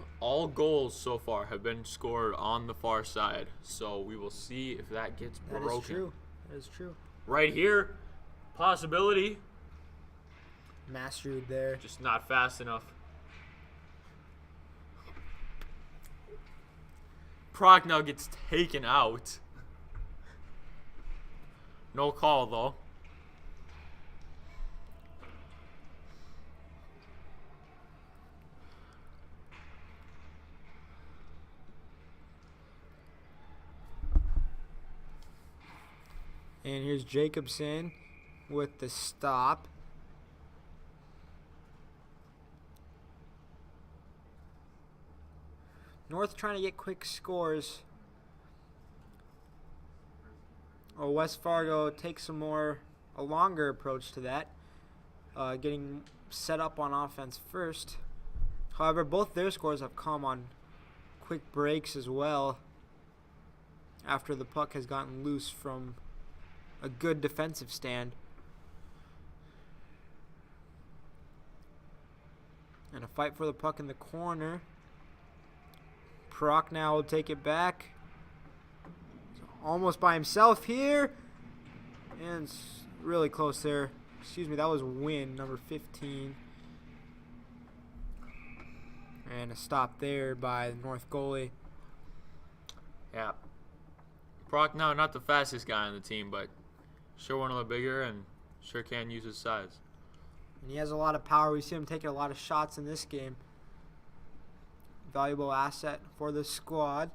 goals so far have been scored on the far side, so we will see if that gets broken. That is true. That is true. Right here, possibility. Mastered there. Just not fast enough. Prochnow gets taken out. No call, though. And here's Jacobson with the stop. North trying to get quick scores. West Fargo takes a longer approach to that, getting set up on offense first. However, both their scores have come on quick breaks as well after the puck has gotten loose from a good defensive stand. And a fight for the puck in the corner. Prochnow will take it back. Almost by himself here. And really close there. Excuse me, that was Wynn, number 15. And a stop there by the North goalie. Yeah. Prochnow, not the fastest guy on the team, but sure one of the bigger and sure can use his size. And he has a lot of power. We see him taking a lot of shots in this game. Valuable asset for the squad.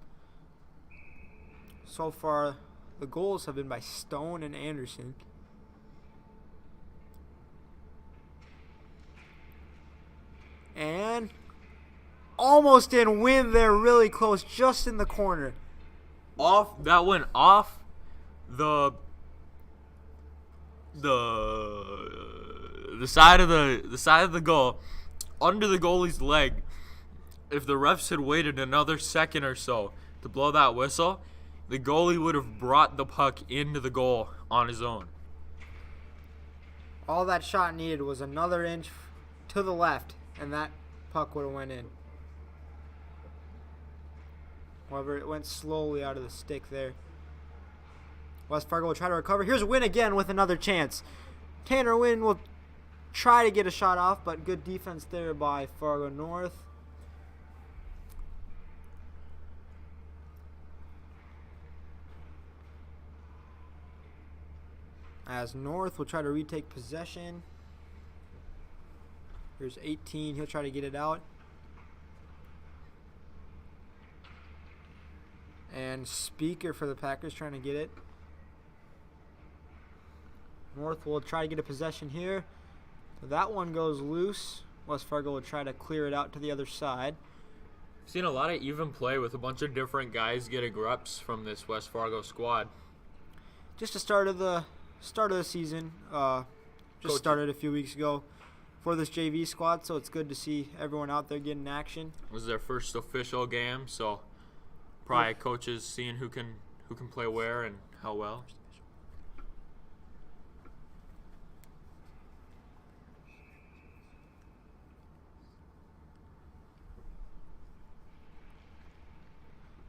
So far, the goals have been by Stone and Anderson. And almost in. Win there, really close, just in the corner. That went off the side of the goal, under the goalie's leg. If the refs had waited another second or so to blow that whistle, the goalie would have brought the puck into the goal on his own. All that shot needed was another inch to the left, and that puck would have went in. However, it went slowly out of the stick there. West Fargo will try to recover. Here's Wynn again with another chance. Tanner Wynn will try to get a shot off, but good defense there by Fargo North. As North will try to retake possession. Here's 18. He'll try to get it out. And Speaker for the Packers trying to get it. North will try to get a possession here. So that one goes loose. West Fargo will try to clear it out to the other side. Seen a lot of even play with a bunch of different guys getting reps from this West Fargo squad. Just the start of the season. Just started a few weeks ago for this JV squad, so it's good to see everyone out there getting action. It was their first official game, so probably coaches seeing who can play where and how well.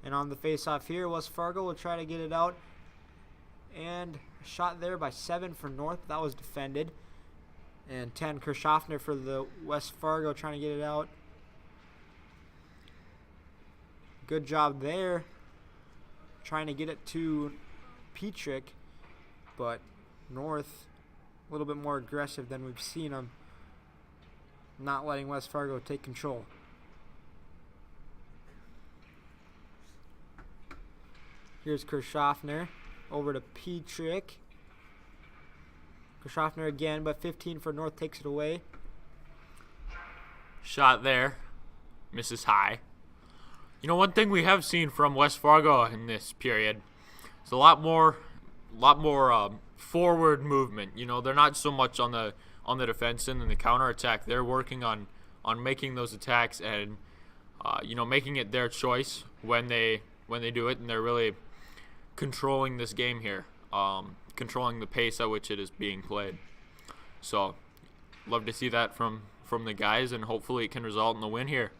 And on the face-off here, West Fargo will try to get it out. And a shot there by 7 for North. That was defended. And 10, Kirchhoffner for the West Fargo trying to get it out. Good job there. Trying to get it to Petrick. But North, a little bit more aggressive than we've seen them. Not letting West Fargo take control. Here's Kirchhoffner over to Petrick. Kirchhoffner again, but 15 for North takes it away. Shot there. Misses high. You know, one thing we have seen from West Fargo in this period is a lot more forward movement. You know, they're not so much on the defense and the counterattack. They're working on making those attacks and making it their choice when they do it, and they're really controlling this game here, controlling the pace at which it is being played. So, love to see that from the guys, and hopefully it can result in the win here.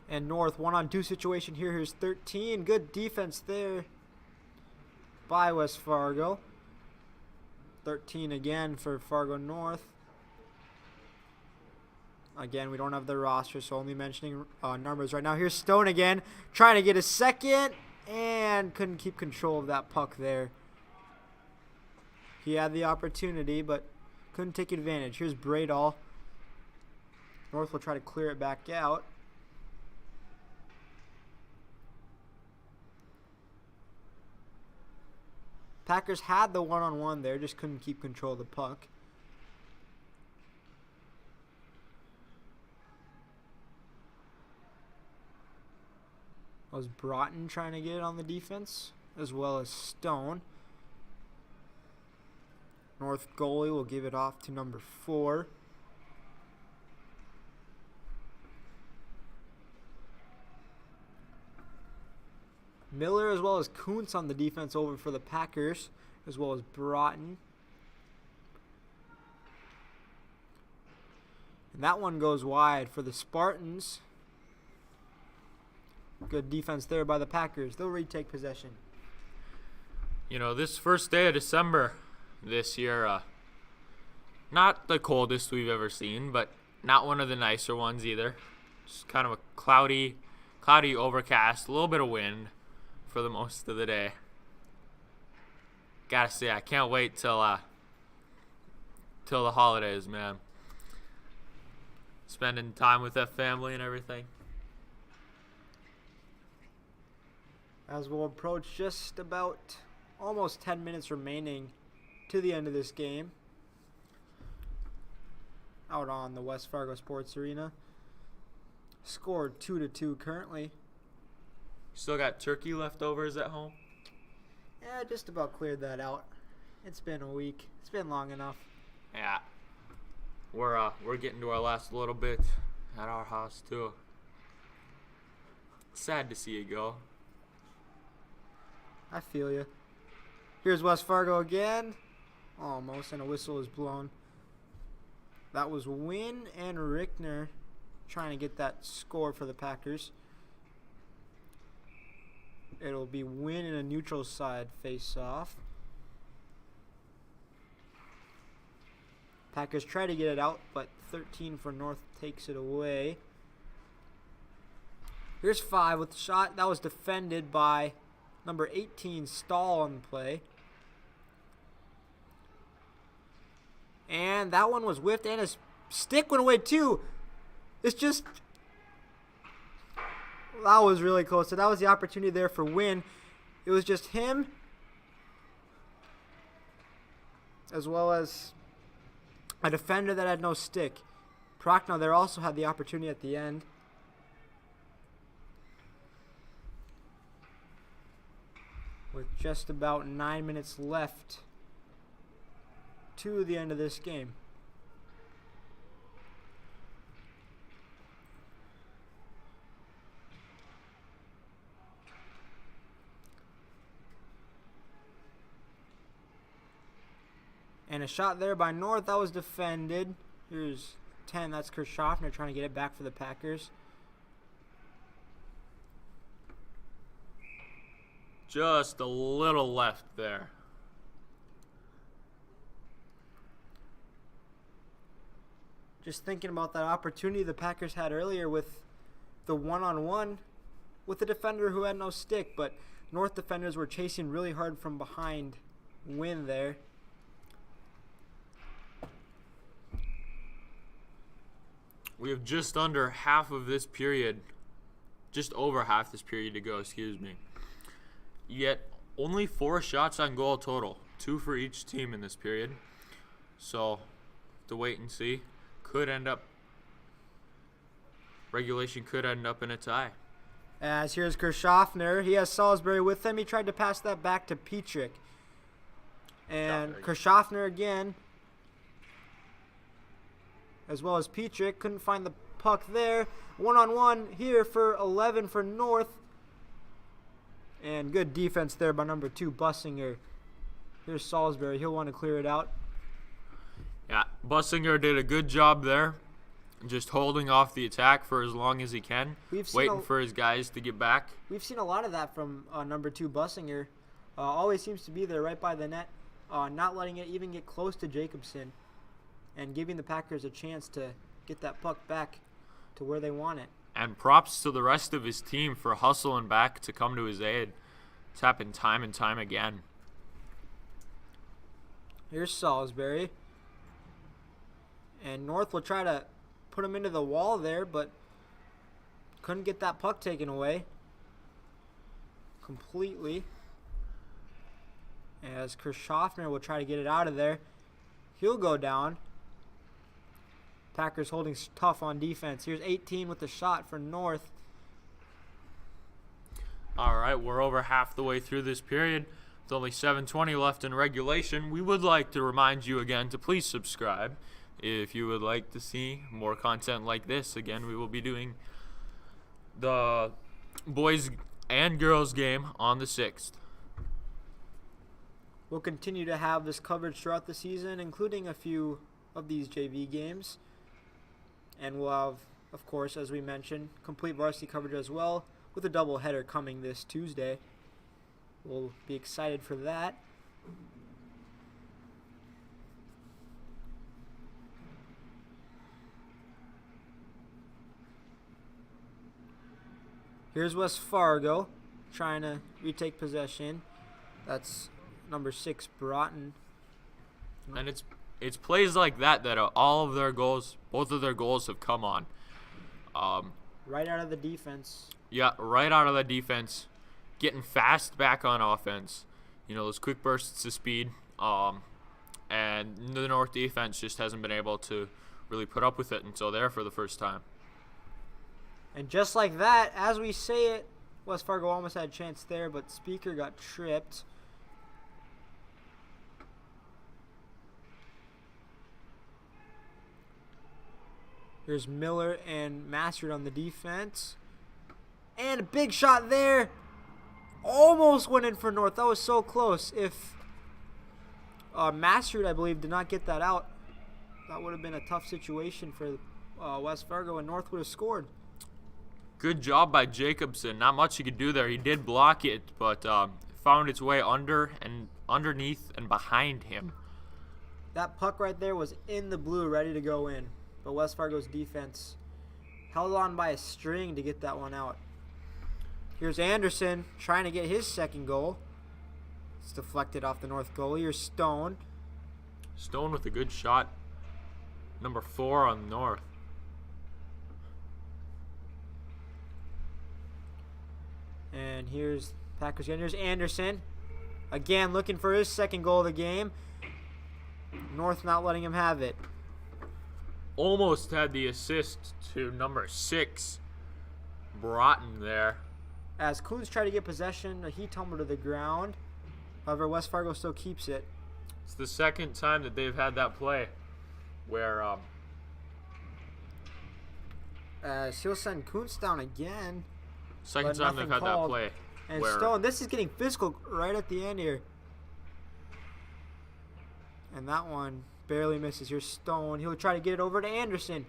And North 1-on-2 situation here. Here's 13. Good defense there by West Fargo. 13 again for Fargo North. Again, we don't have the roster, so only mentioning numbers right now. Here's Stone again, trying to get a second, and couldn't keep control of that puck there. He had the opportunity, but couldn't take advantage. Here's Bradall. North will try to clear it back out. Packers had the one-on-one there, just couldn't keep control of the puck. Was Broughton trying to get it on the defense, as well as Stone. North goalie will give it off to number 4. Miller as well as Kuntz on the defense over for the Packers, as well as Broughton. And that one goes wide for the Spartans. Good defense there by the Packers. They'll retake possession. You know, this first day of December this year, not the coldest we've ever seen, but not one of the nicer ones either. Just kind of a cloudy, overcast, a little bit of wind for the most of the day. Gotta say, I can't wait till the holidays, man. Spending time with that family and everything. As we'll approach just about almost 10 minutes remaining to the end of this game. Out on the West Fargo Sports Arena. Scored 2-2 currently. Still got turkey leftovers at home? Yeah, just about cleared that out. It's been a week. It's been long enough. Yeah. We're getting to our last little bit at our house too. Sad to see you go. I feel you. Here's West Fargo again. Almost, and a whistle is blown. That was Wynn and Rickner trying to get that score for the Packers. It'll be Wynn in a neutral side face-off. Packers try to get it out, but 13 for North takes it away. Here's 5 with the shot. That was defended by number 18, Stahl on the play. And that one was whiffed, and his stick went away too. It's just... that was really close. So that was the opportunity there for Wynn. It was just him, as well as a defender that had no stick. Prochnow there also had the opportunity at the end. With just about 9 minutes left to the end of this game. And a shot there by North. That was defended. Here's 10. That's Kirchhoffner trying to get it back for the Packers. Just a little left there. Just thinking about that opportunity the Packers had earlier with the one-on-one with a defender who had no stick, but North defenders were chasing really hard from behind. Win there. We have just under half of this period, just over half this period to go, excuse me. Yet only 4 shots on goal total, 2 for each team in this period. So, to wait and see. Regulation could end up in a tie. As here's Kirchhoffner. He has Salisbury with him. He tried to pass that back to Petrick. And Kirchhoffner again, as well as Petrick, couldn't find the puck there. One-on-one here for 11 for North. And good defense there by number 2, Bussinger. Here's Salisbury. He'll want to clear it out. Yeah, Bussinger did a good job there, just holding off the attack for as long as he can, waiting for his guys to get back. We've seen a lot of that from number 2, Bussinger. Always seems to be there right by the net, not letting it even get close to Jacobson, and giving the Packers a chance to get that puck back to where they want it. And props to the rest of his team for hustling back to come to his aid. It's happened time and time again. Here's Salisbury. And North will try to put him into the wall there, but couldn't get that puck taken away completely. As Kirchhoffner will try to get it out of there. He'll go down. Packers holding tough on defense. Here's 18 with the shot for North. All right, we're over half the way through this period. With only 7:20 left in regulation, we would like to remind you again to please subscribe if you would like to see more content like this. Again, we will be doing the boys and girls game on the 6th. We'll continue to have this coverage throughout the season, including a few of these JV games. And we'll have, of course, as we mentioned, complete varsity coverage as well, with a doubleheader coming this Tuesday. We'll be excited for that. Here's West Fargo trying to retake possession. That's number 6, Broughton. And it's plays like that all of their goals, both of their goals have come on. Right out of the defense. Yeah, right out of the defense. Getting fast back on offense. You know, those quick bursts of speed. And the North defense just hasn't been able to really put up with it until there for the first time. And just like that, as we say it, West Fargo almost had a chance there, but Speaker got tripped. Here's Miller and Mastert on the defense. And a big shot there. Almost went in for North. That was so close. If Mastert, I believe, did not get that out, that would have been a tough situation for West Fargo, and North would have scored. Good job by Jacobson. Not much he could do there. He did block it, but found its way under and underneath and behind him. That puck right there was in the blue, ready to go in. But West Fargo's defense held on by a string to get that one out. Here's Anderson trying to get his second goal. It's deflected off the North goalie. Here's Stone. Stone with a good shot. Number 4 on North. And here's Packers again. Here's Anderson. Again, looking for his second goal of the game. North not letting him have it. almost had the assist to number 6, Broughton there. As Coons tried to get possession, he tumbled to the ground. However, West Fargo still keeps it. It's the second time that they've had that play where He'll send Coons down again. second but time they've nothing had called. that play. And where Stone, this is getting physical right at the end here. And that one barely misses. Here's Stone. He'll try to get it over to Anderson.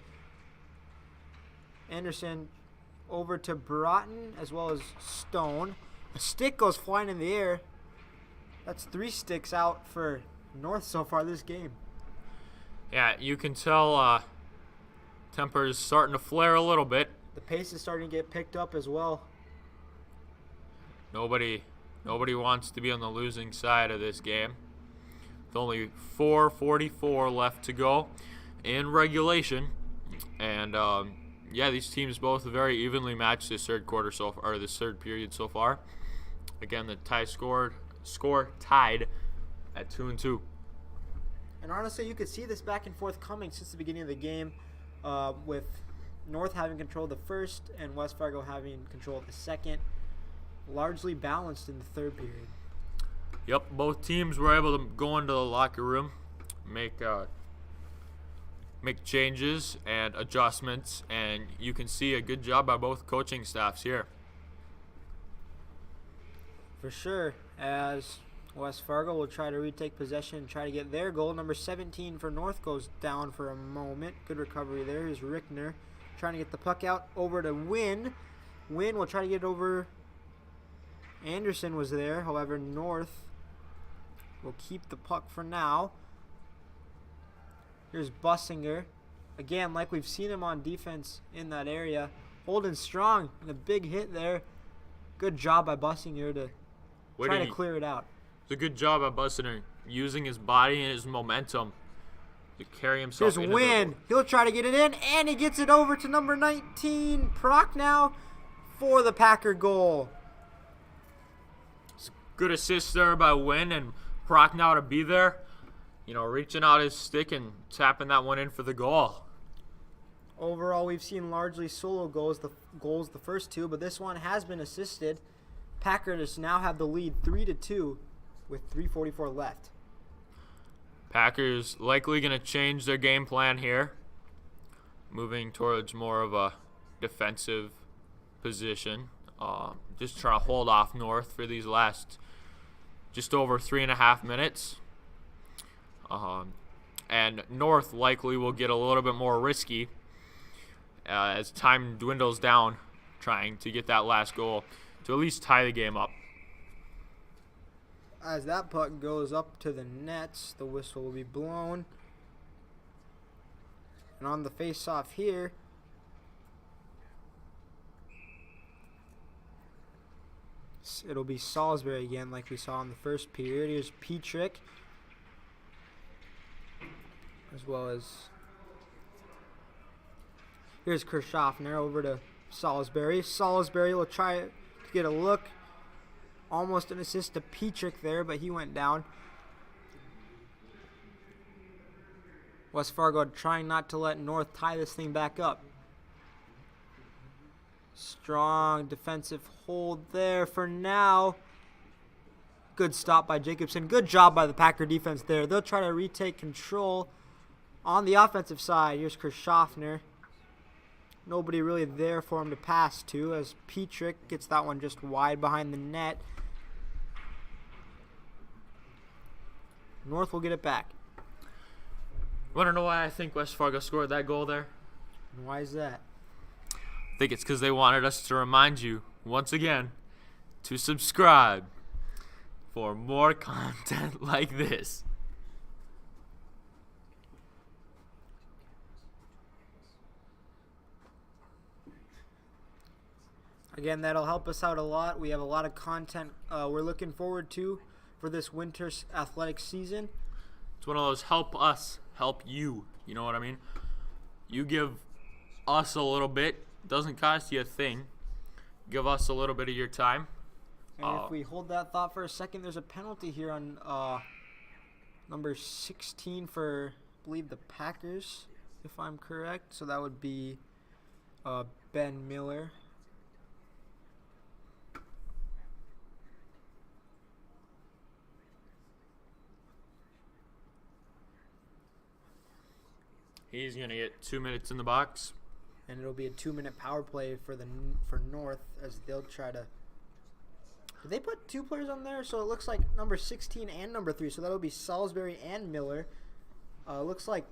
Anderson over to Broughton as well as Stone. A stick goes flying in the air. That's 3 sticks out for North so far this game. Yeah, you can tell temper's starting to flare a little bit. The pace is starting to get picked up as well. Nobody wants to be on the losing side of this game. With only 4:44 left to go in regulation, and yeah, these teams both very evenly matched this third quarter this third period so far. Again, the score tied at 2-2. And honestly, you could see this back and forth coming since the beginning of the game, with North having control of the first and West Fargo having control of the second. Largely balanced in the third period. Yep, both teams were able to go into the locker room, make changes and adjustments, and you can see a good job by both coaching staffs here. For sure, as West Fargo will try to retake possession and try to get their goal. Number 17 for North goes down for a moment. Good recovery there. Here's Rickner trying to get the puck out over to Wynn. Wynn will try to get it over. Anderson was there. However, North will keep the puck for now. Here's Bussinger. Again, like we've seen him on defense in that area. Holding strong and a big hit there. Good job by Bussinger to try to clear it out. It's a good job by Bussinger using his body and his momentum to carry himself. Here's Wynn. He'll try to get it in, and he gets it over to number 19, Prochnow, for the Packer goal. Good assist there by Wynn, and Prochnow to be there, reaching out his stick and tapping that one in for the goal. Overall, we've seen largely solo goals the first two, but this one has been assisted. Packers now have the lead 3-2 with 3:44 left. Packers likely going to change their game plan here, moving towards more of a defensive position. Just trying to hold off North for these last just over 3.5 minutes. And North likely will get a little bit more risky as time dwindles down, trying to get that last goal to at least tie the game up. As that puck goes up to the nets, the whistle will be blown. And on the face-off here, it'll be Salisbury again like we saw in the first period. Here's Petrick, as well as here's Kirchhoffner over to Salisbury. Salisbury will try to get a look. Almost an assist to Petrick there, but he went down. West Fargo trying not to let North tie this thing back up. Strong defensive hold there for now. Good stop by Jacobson. Good job by the Packer defense there. They'll try to retake control on the offensive side. Here's Kirchhoffner. Nobody really there for him to pass to, as Petrick gets that one just wide behind the net. North will get it back. Want to know why I think West Fargo scored that goal there? And why is that? I think it's because they wanted us to remind you, once again, to subscribe for more content like this. Again, that'll help us out a lot. We have a lot of content we're looking forward to for this winter's athletic season. It's one of those help us, help you. You know what I mean? You give us a little bit. Doesn't cost you a thing. Give us a little bit of your time. And if we hold that thought for a second, there's a penalty here on number 16 for, I believe, the Packers. if I'm correct. So that would be Ben Miller. He's going to get 2 minutes in the box. And it'll be a 2-minute power play for North as they'll try to. Did they put 2 players on there? So it looks like number 16 and number 3. So that'll be Salisbury and Miller. Looks like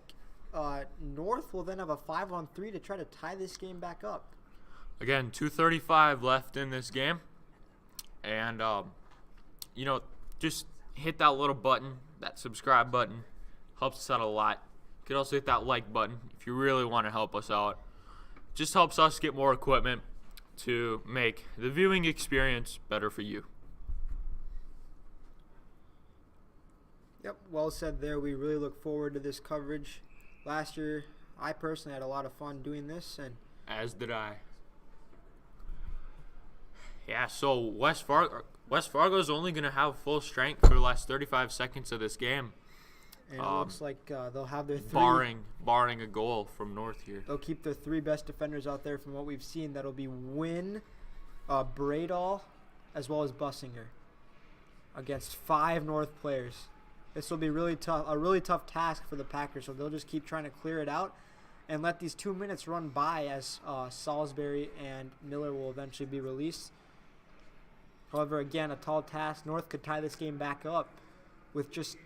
North will then have a 5-on-3 to try to tie this game back up. Again, 2:35 left in this game. And, just hit that little button, that subscribe button. Helps us out a lot. You could also hit that like button if you really want to help us out. Just helps us get more equipment to make the viewing experience better for you. Yep, well said there. We really look forward to this coverage. Last year, I personally had a lot of fun doing this, and as did I. Yeah, so West Fargo's only going to have full strength for the last 35 seconds of this game. And it looks like they'll have their barring a goal from North here. They'll keep their 3 best defenders out there from what we've seen. That'll be Wynn, Bradall, as well as Bussinger against 5 North players. This will be a really tough task for the Packers, so they'll just keep trying to clear it out and let these 2 minutes run by as Salisbury and Miller will eventually be released. However, again, a tall task. North could tie this game back up with just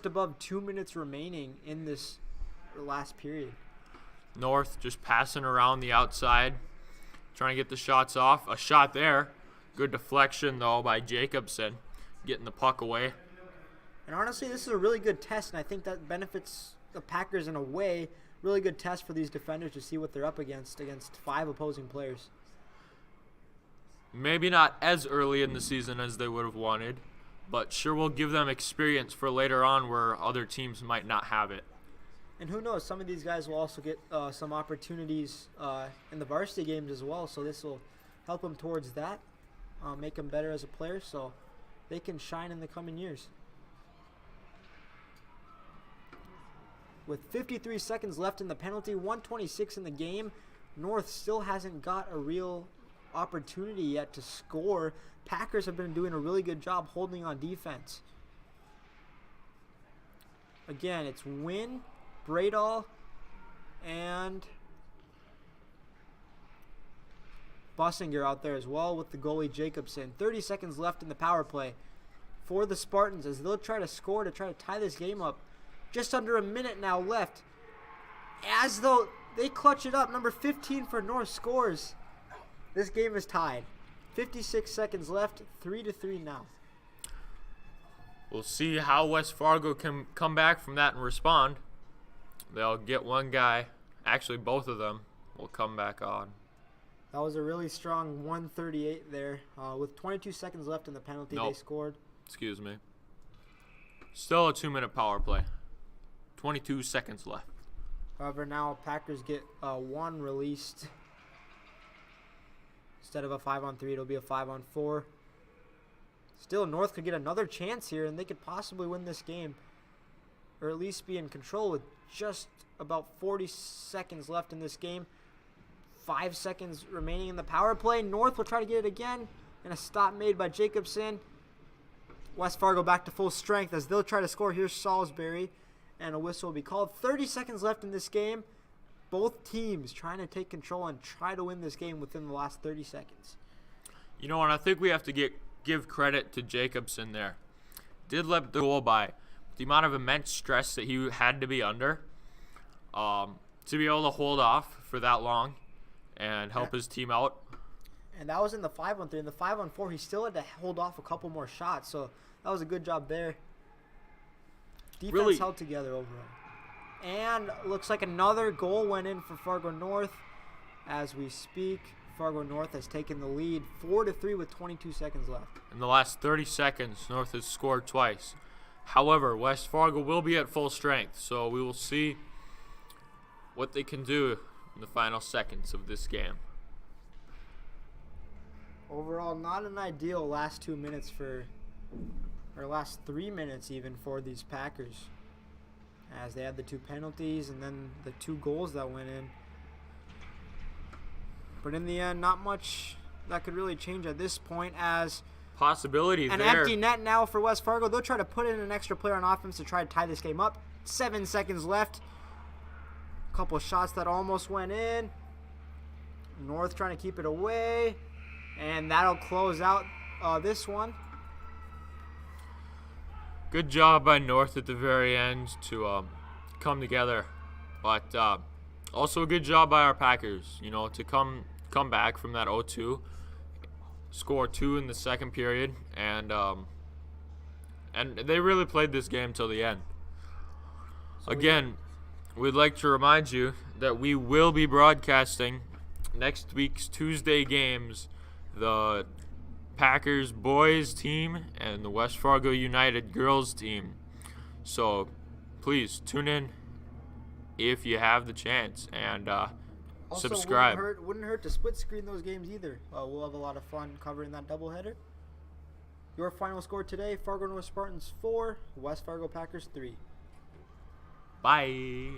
above 2 minutes remaining in this last period. North just passing around the outside, trying to get the shots off. A shot there. Good deflection, though, by Jacobson, getting the puck away. And honestly, this is a really good test, and I think that benefits the Packers in a way. Really good test for these defenders to see what they're up against 5 opposing players. Maybe not as early in the season as they would have wanted, but sure will give them experience for later on where other teams might not have it. And who knows, some of these guys will also get some opportunities in the varsity games as well, so this will help them towards that, make them better as a player, so they can shine in the coming years. With 53 seconds left in the penalty, 1:26 in the game, North still hasn't got a real opportunity yet to score. Packers have been doing a really good job holding on defense. Again, it's Wynn, Bradall, and Bussinger out there as well with the goalie Jacobson. 30 seconds left in the power play for the Spartans as they'll try to score to try to tie this game up. Just under a minute now left. As though they clutch it up. Number 15 for North scores. This game is tied. 56 seconds left. 3-3 now. We'll see how West Fargo can come back from that and respond. They'll get one guy. Actually, both of them will come back on. That was a really strong 138 there. With 22 seconds left in the penalty, they scored. Excuse me. Still a 2-minute power play. 22 seconds left. However, now Packers get 1 released. Instead of a 5-on-3, it'll be a 5-on-4. Still, North could get another chance here, and they could possibly win this game. Or at least be in control with just about 40 seconds left in this game. 5 seconds remaining in the power play. North will try to get it again. And a stop made by Jacobson. West Fargo back to full strength as they'll try to score. Here's Salisbury. And a whistle will be called. 30 seconds left in this game. Both teams trying to take control and try to win this game within the last 30 seconds. You know what? I think we have to give credit to Jacobson there. Did let the goal by. The amount of immense stress that he had to be under to be able to hold off for that long and help his team out. And that was in the 5-on-3. In the 5-on-4, he still had to hold off a couple more shots. So that was a good job there. Defense held together overall. And looks like another goal went in for Fargo North. As we speak, Fargo North has taken the lead 4-3 with 22 seconds left. In the last 30 seconds, North has scored twice. However, West Fargo will be at full strength, so we will see what they can do in the final seconds of this game. Overall, not an ideal last 2 minutes or last 3 minutes even for these Packers. as they had the 2 penalties and then the 2 goals that went in. But in the end, not much that could really change at this point, as possibility an there. empty net now for West Fargo. They'll try to put in an extra player on offense to try to tie this game up. 7 seconds left. A couple shots that almost went in. North trying to keep it away. And that'll close out this one. Good job by North at the very end to come together. But also a good job by our Packers, you know, to come back from that 0-2. Score 2 in the second period, and they really played this game till the end. Again, we'd like to remind you that we will be broadcasting next week's Tuesday games, the Packers boys team and the West Fargo United girls team. So please tune in if you have the chance, and also, subscribe. Wouldn't hurt to split screen those games either. We'll have a lot of fun covering that doubleheader. Your final score today: Fargo North Spartans 4, West Fargo Packers 3. Bye.